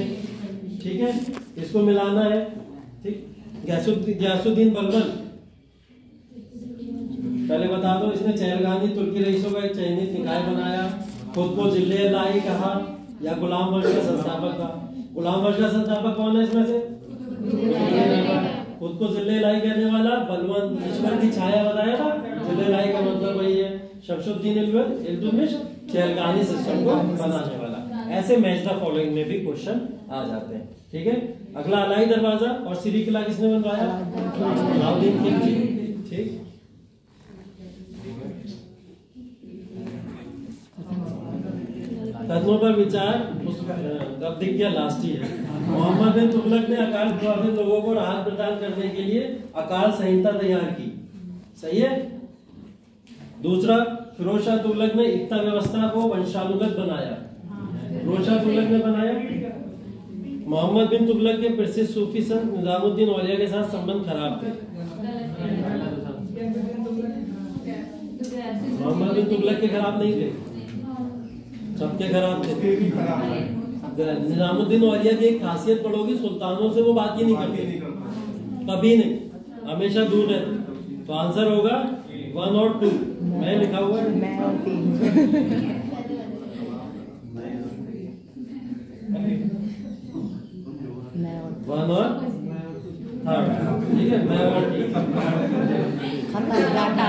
Speaker 2: ठीक है, इसको मिलाना है। ठीक, गयासुद्दीन बलबन, पहले बता दो, इसने चहलगानी तुर्की रईसों का एक चयनित निकाय बनाया। खुद को जिले-लाई कहा या गुलाम वंश का संस्थापक था? गुलाम वंश का संस्थापक कौन है इसमें से? खुद को जिले-लाई कहने वाला बलवंत, ईश्वर की छाया बताया था। जिले-लाई का मतलब वही है शमशुद्दीन इल्तुतमिश, चहलगानी सिस्टम को बनाने वाला। ऐसे मैच द फॉलोइंग में भी क्वेश्चन आ जाते हैं। ठीक है, अगला अलाई दरवाजा और सीरी किला किसने बनवाया? अलाउद्दीन खिलजी। ठीक, कदमों पर विचार अब दिख गया, लास्ट ही है। मोहम्मद बिन तुगलक ने अकाल प्रभावित लोगों को राहत प्रदान करने के लिए अकाल संहिता तैयार की। सही है। दूसरा, फिरोज शाह तुगलक ने इक्ता व्यवस्था को वंशानुगत बनाया। फिरोज शाह तुगलक ने बनाया। मोहम्मद बिन तुगलक के प्रसिद्ध सूफी संत निजामुद्दीन औलिया के साथ संबंध खराब थे। मोहम्मद बिन तुगलक के खराब नहीं थे, सबके खराब थे। निजामुद्दीन औलिया की एक खासियत पढ़ोगी, सुल्तानों से वो बात ही नहीं करते, कभी नहीं, हमेशा दूर रहते। तो आंसर होगा 1 और 2। मैं लिखा हुआ है,
Speaker 5: मैं और 3।
Speaker 2: 1 और 3। ठीक है, मैं और 3
Speaker 5: खत्म, डाटा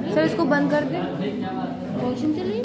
Speaker 5: सर इसको बंद कर दे।
Speaker 6: क्वेश्चन चलिए।